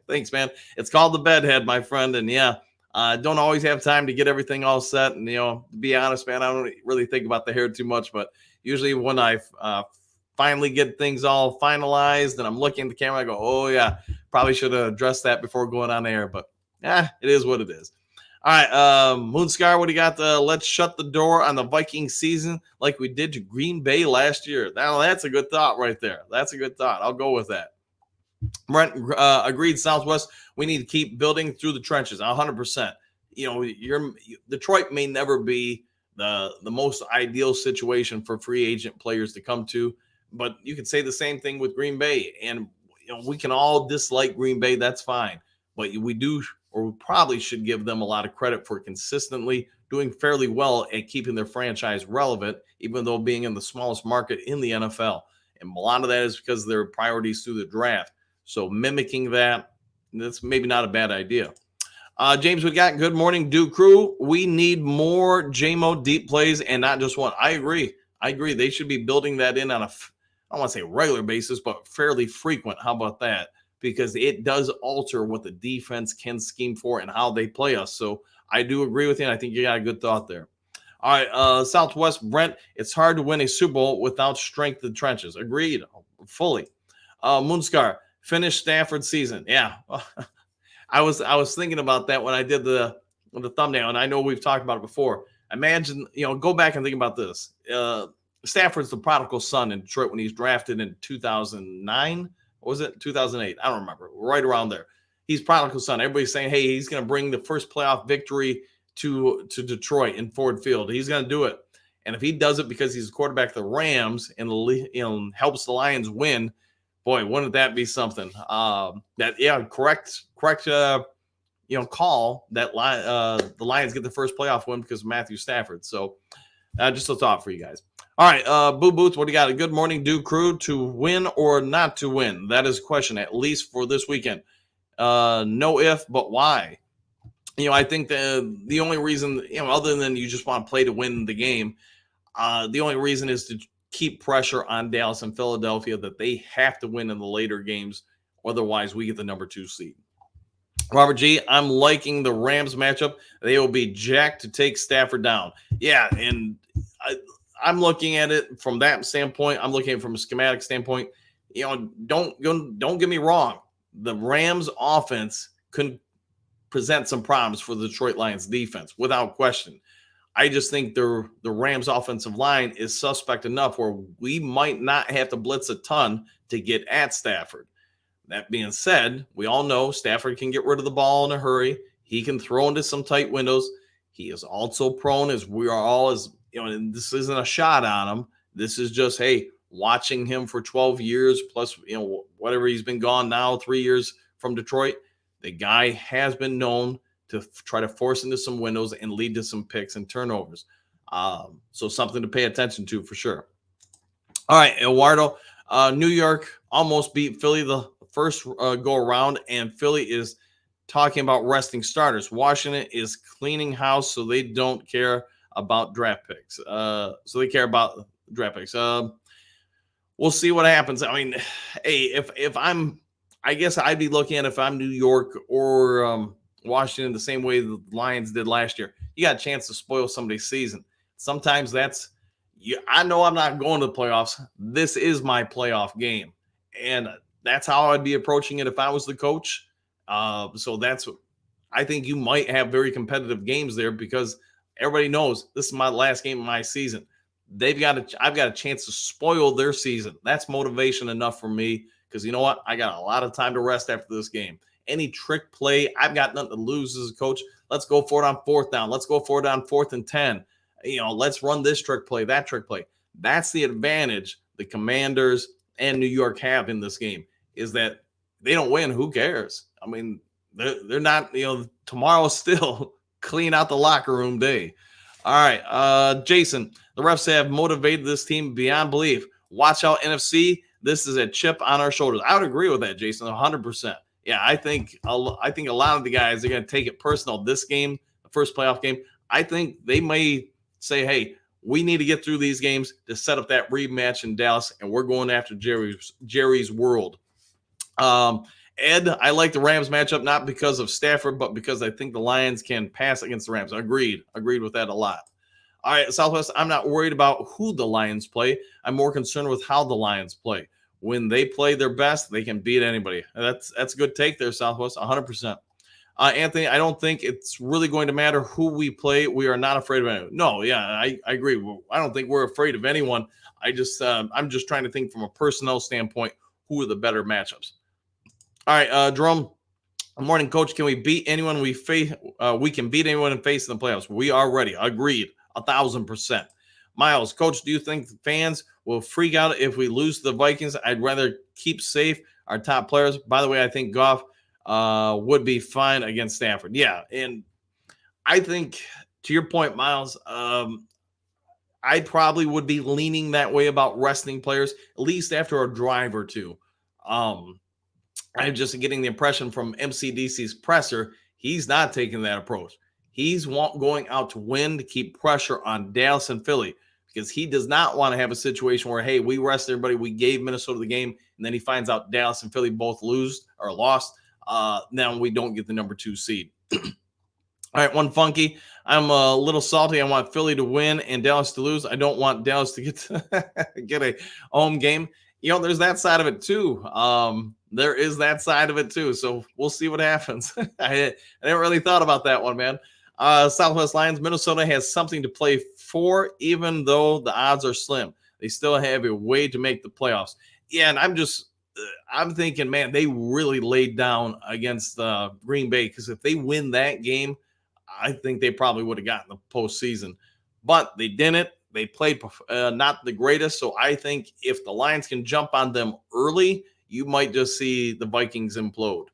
Thanks, man. It's called the bedhead, my friend. And yeah, don't always have time to get everything all set. And, to be honest, man, I don't really think about the hair too much. But usually when I finally get things all finalized and I'm looking at the camera, I go, oh, yeah, probably should have addressed that before going on air. But it is what it is. All right, Moonscar, what do you got? Let's shut the door on the Viking season like we did to Green Bay last year. Now, that's a good thought right there. That's a good thought. I'll go with that. Brent agreed, Southwest. We need to keep building through the trenches, 100%. Detroit may never be the most ideal situation for free agent players to come to, but you could say the same thing with Green Bay. And, we can all dislike Green Bay. That's fine. But we probably should give them a lot of credit for consistently doing fairly well at keeping their franchise relevant, even though being in the smallest market in the NFL. And a lot of that is because of their priorities through the draft. So mimicking that's maybe not a bad idea. James, we got good morning, Duke Crew. We need more JMO deep plays and not just one. I agree. They should be building that in on I don't want to say regular basis, but fairly frequent. How about that? Because it does alter what the defense can scheme for and how they play us. So I do agree with you. And I think you got a good thought there. All right, Southwest Brent, it's hard to win a Super Bowl without strength in the trenches. Agreed, fully. Moonscar, finish Stafford season. Yeah, I was thinking about that when I did the thumbnail, and I know we've talked about it before. Imagine, go back and think about this. Stafford's the prodigal son in Detroit when he's drafted in 2009. What was it? 2008. I don't remember. Right around there. He's prodigal son. Everybody's saying, hey, he's going to bring the first playoff victory to Detroit in Ford Field. He's going to do it. And if he does it because he's a quarterback of the Rams and helps the Lions win, boy, wouldn't that be something? Correct. Call that the Lions get the first playoff win because of Matthew Stafford. So just a thought for you guys. All right, Boo Boots, what do you got? A good morning, Duke Crew, to win or not to win? That is a question, at least for this weekend. No if, but why? I think the only reason, other than you just want to play to win the game, the only reason is to keep pressure on Dallas and Philadelphia that they have to win in the later games. Otherwise, we get the number 2 seed. Robert G, I'm liking the Rams matchup. They will be jacked to take Stafford down. Yeah, and I'm looking at it from that standpoint. I'm looking at it from a schematic standpoint. Don't get me wrong. The Rams offense can present some problems for the Detroit Lions defense, without question. I just think the Rams offensive line is suspect enough where we might not have to blitz a ton to get at Stafford. That being said, we all know Stafford can get rid of the ball in a hurry. He can throw into some tight windows. He is also prone, as we are all, and this isn't a shot on him. This is just, hey, watching him for 12 years plus, whatever he's been gone now, 3 years from Detroit. The guy has been known to try to force into some windows and lead to some picks and turnovers. So something to pay attention to for sure. All right, Eduardo, New York almost beat Philly the first go around, and Philly is talking about resting starters. Washington is cleaning house, so they don't care about draft picks. So they care about draft picks. We'll see what happens. I mean, hey, I guess I'd be looking at if I'm New York or Washington the same way the Lions did last year. You got a chance to spoil somebody's season. Sometimes I know I'm not going to the playoffs. This is my playoff game. And that's how I'd be approaching it if I was the coach. So I think you might have very competitive games there because everybody knows this is my last game of my season. I've got a chance to spoil their season. That's motivation enough for me because you know what? I got a lot of time to rest after this game. Any trick play, I've got nothing to lose as a coach. Let's go for it on 4th down. Let's go for it on 4th and 10. Let's run this trick play, that trick play. That's the advantage the Commanders and New York have in this game is that they don't win. Who cares? I mean, they're not, tomorrow's still clean out the locker room day. All right. Jason, the refs have motivated this team beyond belief. Watch out, NFC. This is a chip on our shoulders. I would agree with that, Jason, 100%. Yeah, I think a lot of the guys are going to take it personal. This game, the first playoff game, I think they may say, hey, we need to get through these games to set up that rematch in Dallas, and we're going after Jerry's world. Ed, I like the Rams matchup, not because of Stafford, but because I think the Lions can pass against the Rams. Agreed with that a lot. All right, Southwest, I'm not worried about who the Lions play. I'm more concerned with how the Lions play. When they play their best, they can beat anybody. That's a good take there, Southwest, 100%. Anthony, I don't think it's really going to matter who we play. We are not afraid of anyone. No, yeah, I agree. I don't think we're afraid of anyone. I'm just trying to think from a personnel standpoint, who are the better matchups. All right, Jerome. Good morning, Coach. Can we beat anyone we face? We can beat anyone and face in the playoffs. We are ready. Agreed, 1,000%. Miles, Coach, do you think fans will freak out if we lose to the Vikings? I'd rather keep safe our top players. By the way, I think Goff would be fine against Stafford. Yeah, and I think to your point, Miles, I probably would be leaning that way about resting players, at least after a drive or two. I'm just getting the impression from MCDC's presser, he's not taking that approach. He's going out to win to keep pressure on Dallas and Philly because he does not want to have a situation where, hey, we rested everybody, we gave Minnesota the game, and then he finds out Dallas and Philly both lost. Now we don't get the number 2 seed. All right, one funky. I'm a little salty. I want Philly to win and Dallas to lose. I don't want Dallas to get a home game. There's that side of it too. There is that side of it too. So we'll see what happens. I didn't really thought about that one, man. Southwest Lions, Minnesota has something to play for, even though the odds are slim. They still have a way to make the playoffs. Yeah, and I'm thinking, man, they really laid down against Green Bay because if they win that game, I think they probably would have gotten the postseason. But they didn't. They played not the greatest. So I think if the Lions can jump on them early, you might just see the Vikings implode.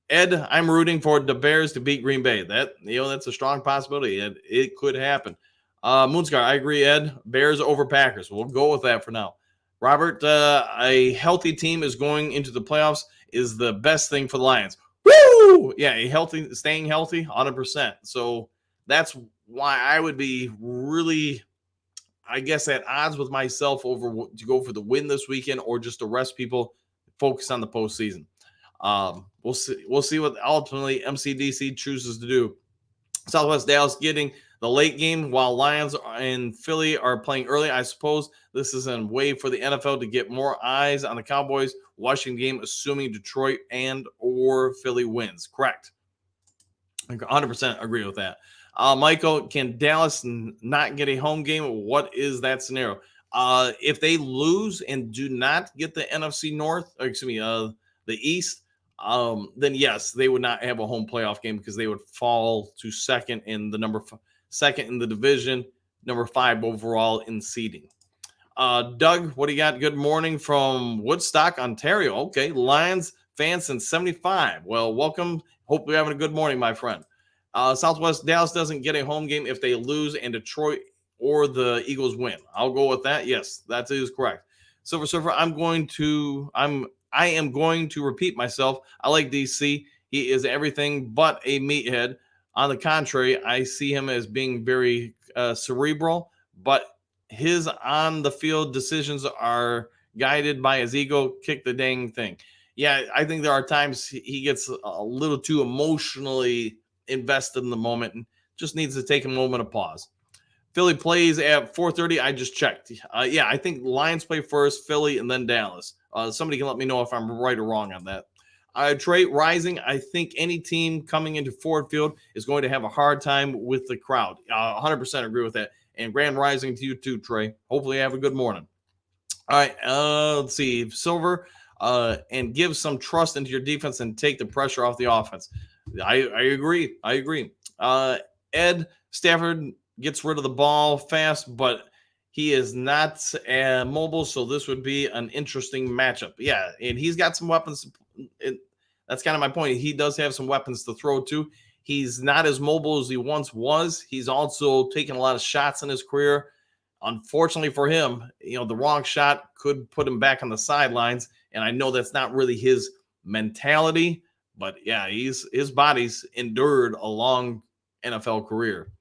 Ed, I'm rooting for the Bears to beat Green Bay. That's a strong possibility. It could happen. Moonscar, I agree, Ed. Bears over Packers. We'll go with that for now. Robert, a healthy team is going into the playoffs is the best thing for the Lions. Woo! Yeah, staying healthy, 100%. So that's why I would be really, I guess, at odds with myself over to go for the win this weekend or just to rest people, focus on the postseason. We'll see. We'll see what ultimately MCDC chooses to do. Southwest Dallas getting the late game while Lions and Philly are playing early. I suppose this is a way for the NFL to get more eyes on the Cowboys watching the game, assuming Detroit and or Philly wins. Correct. 100% agree with that. Michael, can Dallas not get a home game? What is that scenario? If they lose and do not get the NFC North, the East, then yes, they would not have a home playoff game because they would fall to second in the second in the division, number 5 overall in seeding. Doug, what do you got? Good morning from Woodstock, Ontario. Okay, Lions fans since 75. Well, welcome. Hope you're having a good morning, my friend. Southwest Dallas doesn't get a home game if they lose and Detroit or the Eagles win. I'll go with that. Yes, that is correct. Silver Surfer, I am going to repeat myself. I like DC. He is everything but a meathead. On the contrary, I see him as being very cerebral, but his on the field decisions are guided by his ego. Kick the dang thing. Yeah, I think there are times he gets a little too emotionally invested in the moment and just needs to take a moment of pause. Philly plays at 4:30. I just checked. Yeah, I think Lions play first, Philly, and then Dallas. Somebody can let me know if I'm right or wrong on that. Trey Rising, I think any team coming into Ford Field is going to have a hard time with the crowd. 100% agree with that. And Grand Rising to you too, Trey. Hopefully you have a good morning. All right, let's see. Silver, and give some trust into your defense and take the pressure off the offense. I agree. Ed Stafford gets rid of the ball fast, but he is not mobile, so this would be an interesting matchup. Yeah, and he's got some weapons. That's kind of my point. He does have some weapons to throw to. He's not as mobile as he once was. He's also taken a lot of shots in his career. Unfortunately for him, the wrong shot could put him back on the sidelines, and I know that's not really his mentality, but yeah, his body's endured a long NFL career.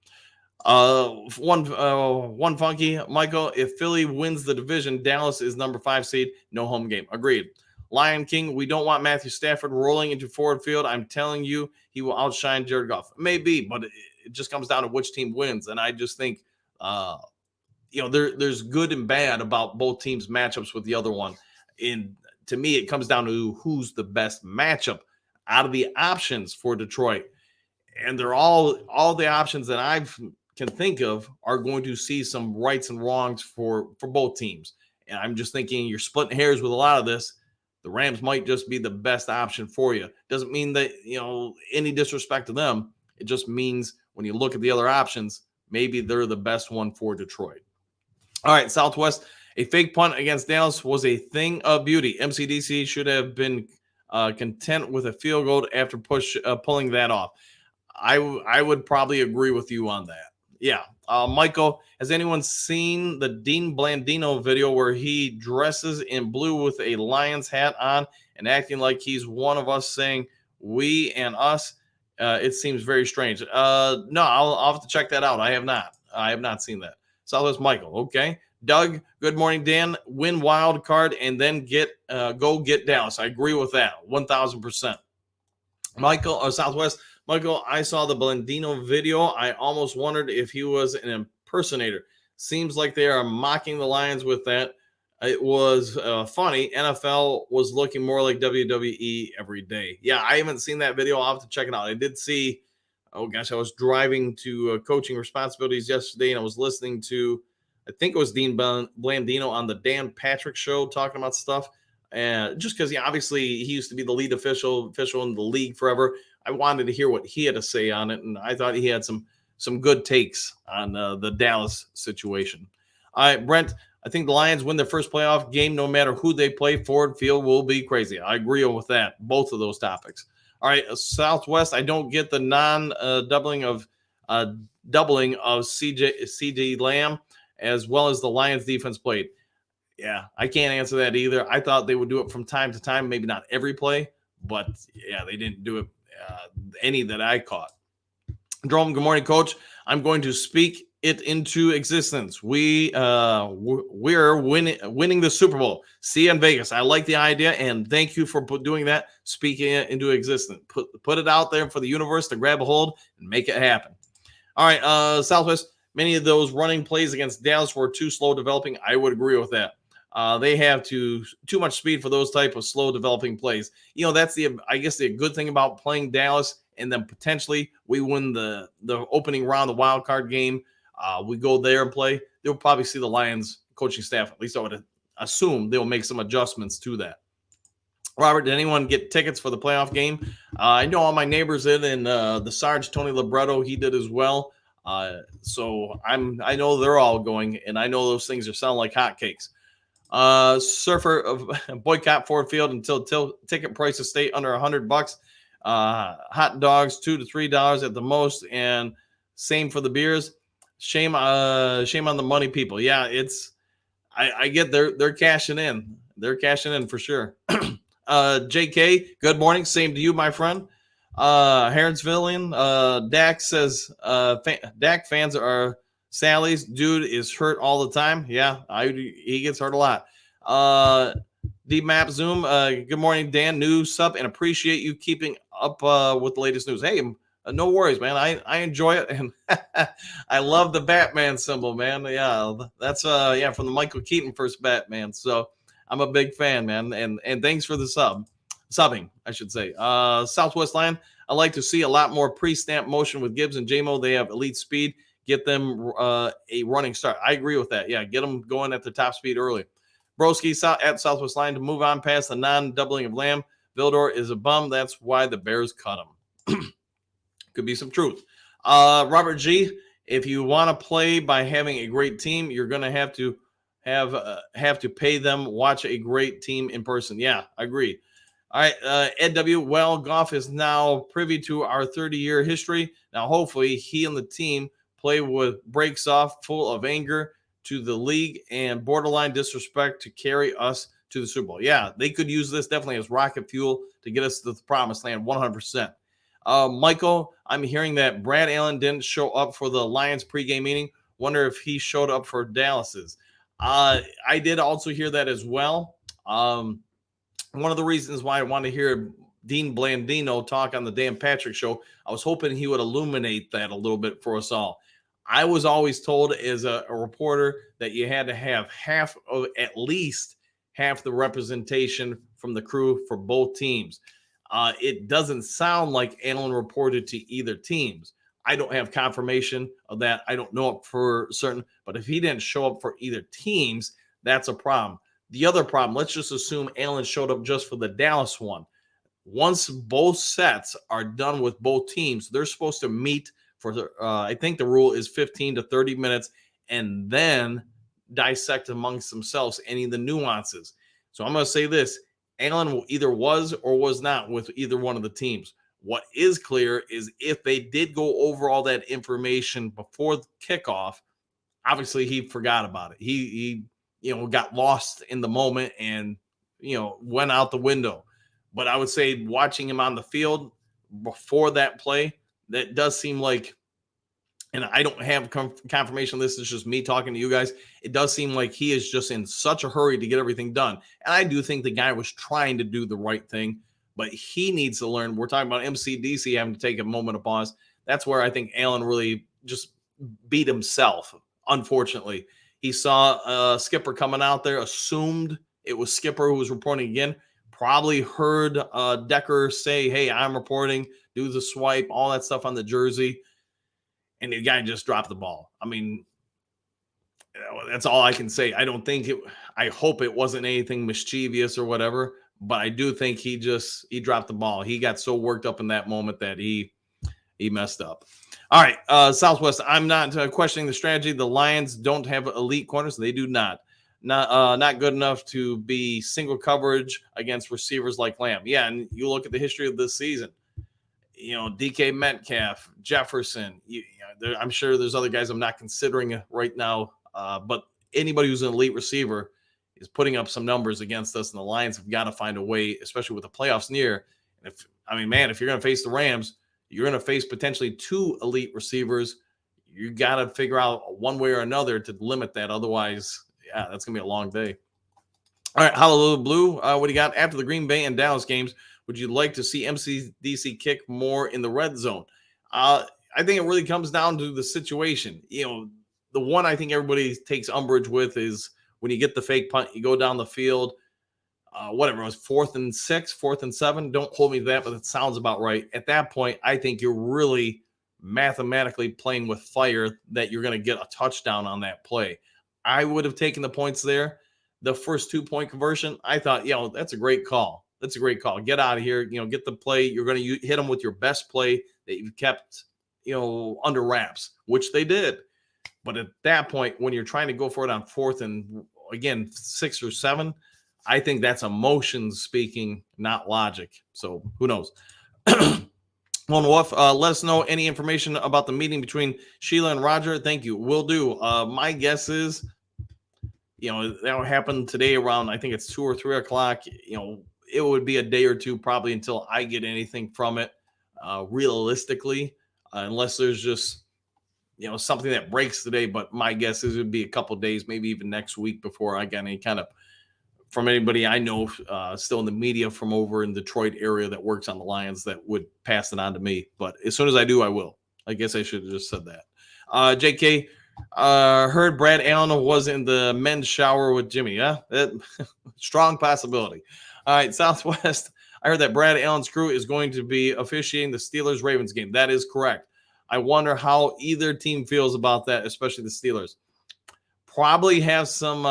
One funky, Michael, if Philly wins the division, Dallas is number 5 seed, no home game. Agreed. Lion King, we don't want Matthew Stafford rolling into Ford Field. I'm telling you, he will outshine Jared Goff. Maybe, but it just comes down to which team wins. And I just think, there's good and bad about both teams' matchups with the other one. And to me, it comes down to who's the best matchup out of the options for Detroit. And they're all the options that I can think of are going to see some rights and wrongs for both teams. And I'm just thinking you're splitting hairs with a lot of this. The Rams might just be the best option for you. Doesn't mean that, any disrespect to them. It just means when you look at the other options, maybe they're the best one for Detroit. All right, Southwest, a fake punt against Dallas was a thing of beauty. MCDC should have been content with a field goal after pulling that off. I would probably agree with you on that. Yeah. Michael, has anyone seen the Dean Blandino video where he dresses in blue with a Lions hat on and acting like he's one of us saying we and us? It seems very strange. No, I'll have to check that out. I have not seen that. Southwest Michael. Okay. Doug, good morning, Dan. Win wild card and then go get Dallas. I agree with that. 1,000%. Southwest Michael, I saw the Blandino video. I almost wondered if he was an impersonator. Seems like they are mocking the Lions with that. It was funny. NFL was looking more like WWE every day. Yeah, I haven't seen that video. I'll have to check it out. I did see, I was driving to coaching responsibilities yesterday, and I was listening to, I think it was Dean Blandino on the Dan Patrick show talking about stuff. And just because obviously he used to be the lead official in the league forever, I wanted to hear what he had to say on it, and I thought he had some good takes on the Dallas situation. All right, Brent, I think the Lions win their first playoff game no matter who they play. Ford Field will be crazy. I agree with that, both of those topics. All right, Southwest, I don't get the doubling of CeeDee Lamb as well as the Lions defense played. Yeah, I can't answer that either. I thought they would do it from time to time, maybe not every play, but yeah, they didn't do it any that I caught. Jerome, good morning, Coach. I'm going to speak it into existence. We're winning the Super Bowl. See you in Vegas. I like the idea, and thank you for doing that, speaking it into existence. Put it out there for the universe to grab a hold and make it happen. All right, Southwest. Many of those running plays against Dallas were too slow developing. I would agree with that. They have too much speed for those type of slow developing plays. That's the good thing about playing Dallas, and then potentially we win the opening round, the wild card game. We go there and play. They'll probably see the Lions coaching staff. At least I would assume they'll make some adjustments to that. Robert, did anyone get tickets for the playoff game? I know all my neighbors did, and the Sarge Tony Libretto, he did as well. So I know they're all going, and I know those things are selling like hotcakes. Surfer boycott Ford Field until ticket prices stay under $100. Hot dogs $2 to $3 at the most, and same for the beers. Shame on the money people. Yeah, I get they're cashing in. They're cashing in for sure. JK, good morning. Same to you, my friend. Heronsvillian, Dak says Dak fans are Sally's. Dude is hurt all the time. Yeah, he gets hurt a lot. DMAP Zoom, good morning, Dan. New sub, and appreciate you keeping up with the latest news. Hey, no worries, man. I enjoy it, and I love the Batman symbol, man. Yeah, that's from the Michael Keaton first Batman. So I'm a big fan, man, and thanks for the subbing, I should say. Southwest Line, I like to see a lot more pre-snap motion with Gibbs and JMO. They have elite speed. Get them a running start. I agree with that. Yeah, get them going at the top speed early. Broski at Southwest Line to move on past the non-doubling of Lamb. Vildor is a bum. That's why the Bears cut him. Could be some truth. Robert G, if you want to play by having a great team, you're going to have to pay them. Watch a great team in person. Yeah, I agree. All right, Ed W. Well, Goff is now privy to our 30-year history. Now, hopefully, he and the team play with breaks off, full of anger to the league and borderline disrespect to carry us to the Super Bowl. Yeah, they could use this definitely as rocket fuel to get us to the promised land, 100%. Michael, I'm hearing that Brad Allen didn't show up for the Lions pregame meeting. Wonder if he showed up for Dallas's. I did also hear that as well. One of the reasons why I wanted to hear Dean Blandino talk on the Dan Patrick Show, I was hoping he would illuminate that a little bit for us all. I was always told as a reporter that you had to have at least half the representation from the crew for both teams. It doesn't sound like Allen reported to either teams. I don't have confirmation of that. I don't know it for certain, but if he didn't show up for either teams, that's a problem. The other problem, let's just assume Allen showed up just for the Dallas one. Once both sets are done with both teams, they're supposed to meet for, I think the rule is 15 to 30 minutes, and then dissect amongst themselves any of the nuances. So I'm going to say this. Allen either was or was not with either one of the teams. What is clear is if they did go over all that information before the kickoff, obviously he forgot about it. He got lost in the moment and, went out the window. But I would say watching him on the field before that play, that does seem like, and I don't have confirmation. This is just me talking to you guys. It does seem like he is just in such a hurry to get everything done. And I do think the guy was trying to do the right thing, but he needs to learn. We're talking about MCDC having to take a moment of pause. That's where I think Allen really just beat himself. Unfortunately, he saw Skipper coming out there, assumed it was Skipper who was reporting again, probably heard Decker say, hey, I'm reporting, do the swipe, all that stuff on the jersey. And the guy just dropped the ball. I mean, that's all I can say. I hope it wasn't anything mischievous or whatever, but I do think he dropped the ball. He got so worked up in that moment that he messed up. All right, Southwest, I'm not questioning the strategy. The Lions don't have elite corners. They do not. Not good enough to be single coverage against receivers like Lamb. Yeah, and you look at the history of this season. DK Metcalf, Jefferson. I'm sure there's other guys I'm not considering right now, but anybody who's an elite receiver, is putting up some numbers against us, and the Lions have got to find a way, especially with the playoffs near. And if you're going to face the Rams, you're going to face potentially 2 elite receivers. You got to figure out one way or another to limit that. Otherwise, yeah, that's going to be a long day. All right, Hallelujah Blue, what do you got? After the Green Bay and Dallas games, would you like to see MCDC kick more in the red zone? I think it really comes down to the situation. The one I think everybody takes umbrage with is when you get the fake punt, you go down the field, whatever it was, 4th and 6, 4th and 7. Don't hold me to that, but it sounds about right. At that point, I think you're really mathematically playing with fire that you're going to get a touchdown on that play. I would have taken the points there. The first 2-point conversion, I thought, that's a great call. That's a great call. Get out of here. Get the play. You're going to hit them with your best play that you've kept, under wraps, which they did. But at that point, when you're trying to go for it on 4th and, again, 6 or 7, I think that's emotions speaking, not logic. So who knows? One Wolf, let us know any information about the meeting between Sheila and Roger. Thank you. Will do. My guess is, that will happen today around, I think it's 2 or 3 o'clock. It would be a day or two probably until I get anything from it, realistically, unless there's just, something that breaks today. But my guess is it would be a couple days, maybe even next week before I got any kind of, from anybody I know still in the media from over in Detroit area that works on the Lions that would pass it on to me. But as soon as I do, I will. I guess I should have just said that. JK, heard Brad Allen was in the men's shower with Jimmy. Yeah, strong possibility. All right, Southwest. I heard that Brad Allen's crew is going to be officiating the Steelers-Ravens game. That is correct. I wonder how either team feels about that, especially the Steelers. Probably have some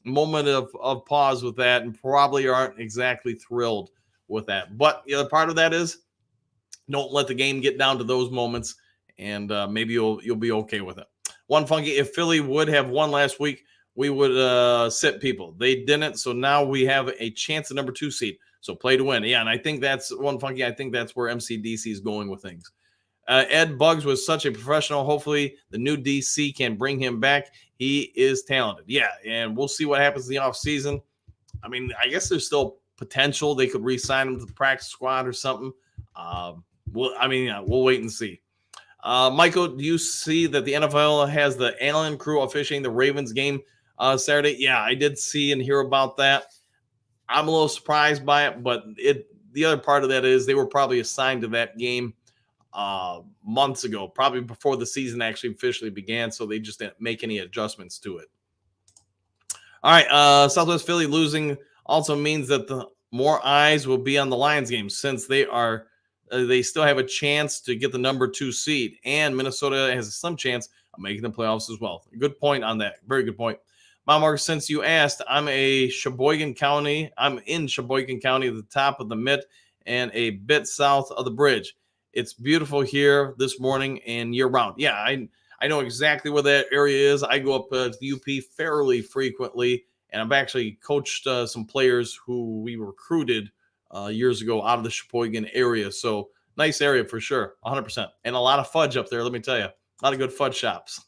moment of pause with that and probably aren't exactly thrilled with that. But the other part of that is don't let the game get down to those moments, and maybe you'll be okay with it. One Funky, if Philly would have won last week, we would sit people. They didn't, so now we have a chance at number 2 seed. So play to win. Yeah, and I think that's One Funky. I think that's where MCDC is going with things. Ed Buggs was such a professional. Hopefully the new DC can bring him back. He is talented. Yeah, and we'll see what happens in the offseason. I guess there's still potential. They could re-sign him to the practice squad or something. We'll wait and see. Michael, do you see that the NFL has the Allen crew officiating the Ravens game Saturday? Yeah, I did see and hear about that. I'm a little surprised by it, but the other part of that is they were probably assigned to that game months ago, probably before the season actually officially began, so they just didn't make any adjustments to it. All right, Southwest Philly losing also means that the more eyes will be on the Lions game since they still have a chance to get the number 2 seed, and Minnesota has some chance of making the playoffs as well. Good point on that. Very good point. Mom Mark, since you asked, I'm in Sheboygan County, at the top of the Mitt and a bit south of the bridge. It's beautiful here this morning and year round. Yeah, I know exactly where that area is. I go up to the UP fairly frequently, and I've actually coached some players who we recruited years ago out of the Sheboygan area. So nice area for sure, 100%. And a lot of fudge up there, let me tell you. A lot of good fudge shops.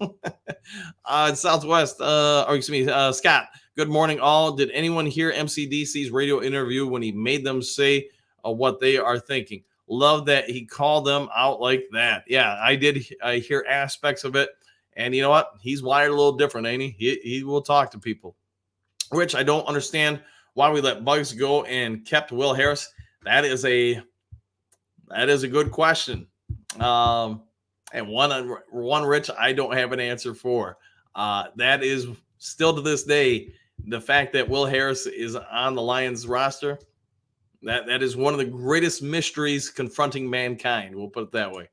Southwest, Scott, good morning all. Did anyone hear MCDC's radio interview when he made them say what they are thinking? Love that he called them out like that. Yeah, I did. I hear aspects of it. And you know what? He's wired a little different, ain't he? He will talk to people. Rich, I don't understand why we let Buggs go and kept Will Harris. That is a good question. And one, Rich, I don't have an answer for. That is still to this day, the fact that Will Harris is on the Lions roster. That is one of the greatest mysteries confronting mankind. We'll put it that way.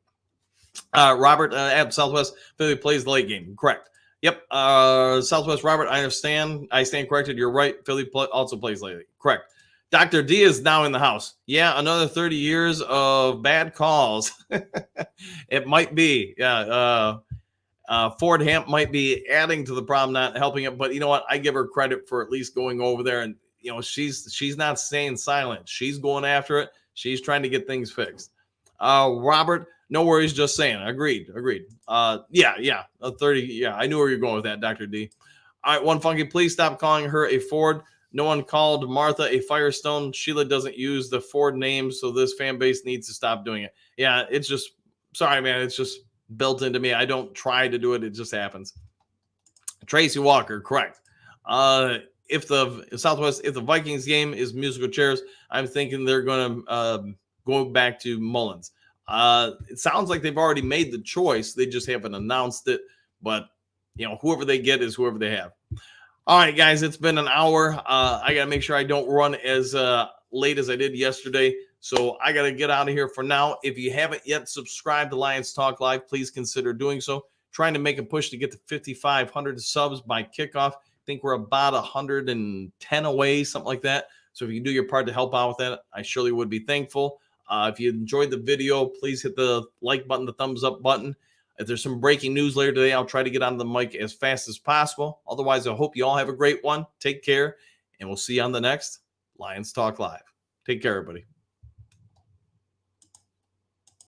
Robert at Southwest Philly plays the late game. Correct. Yep. Southwest Robert, I understand. I stand corrected. You're right. Philly also plays late. Correct. Dr. D is now in the house. Yeah, another 30 years of bad calls. It might be. Yeah. Ford Hamp might be adding to the problem, not helping it. But you know what? I give her credit for at least going over there and she's not staying silent. She's going after it. She's trying to get things fixed. Robert, no worries, just saying. Agreed. 30. Yeah, I knew where you're going with that, Dr. D. All right, One Funky, please stop calling her a Ford. No one called Martha a Firestone. Sheila doesn't use the Ford name, so this fan base needs to stop doing it. Yeah, it's just, sorry, man. It's just built into me. I don't try to do it. It just happens. Tracy Walker, correct. If the Vikings game is musical chairs, I'm thinking they're going to go back to Mullins. It sounds like they've already made the choice. They just haven't announced it. But, whoever they get is whoever they have. All right, guys, it's been an hour. I got to make sure I don't run as late as I did yesterday. So I got to get out of here for now. If you haven't yet subscribed to Lions Talk Live, please consider doing so. Trying to make a push to get to 5,500 subs by kickoff. I think we're about 110 away, something like that. So if you do your part to help out with that, I surely would be thankful. If you enjoyed the video, please hit the like button, the thumbs up button. If there's some breaking news later today, I'll try to get on the mic as fast as possible. Otherwise, I hope you all have a great one. Take care, and we'll see you on the next Lions Talk Live. Take care, everybody.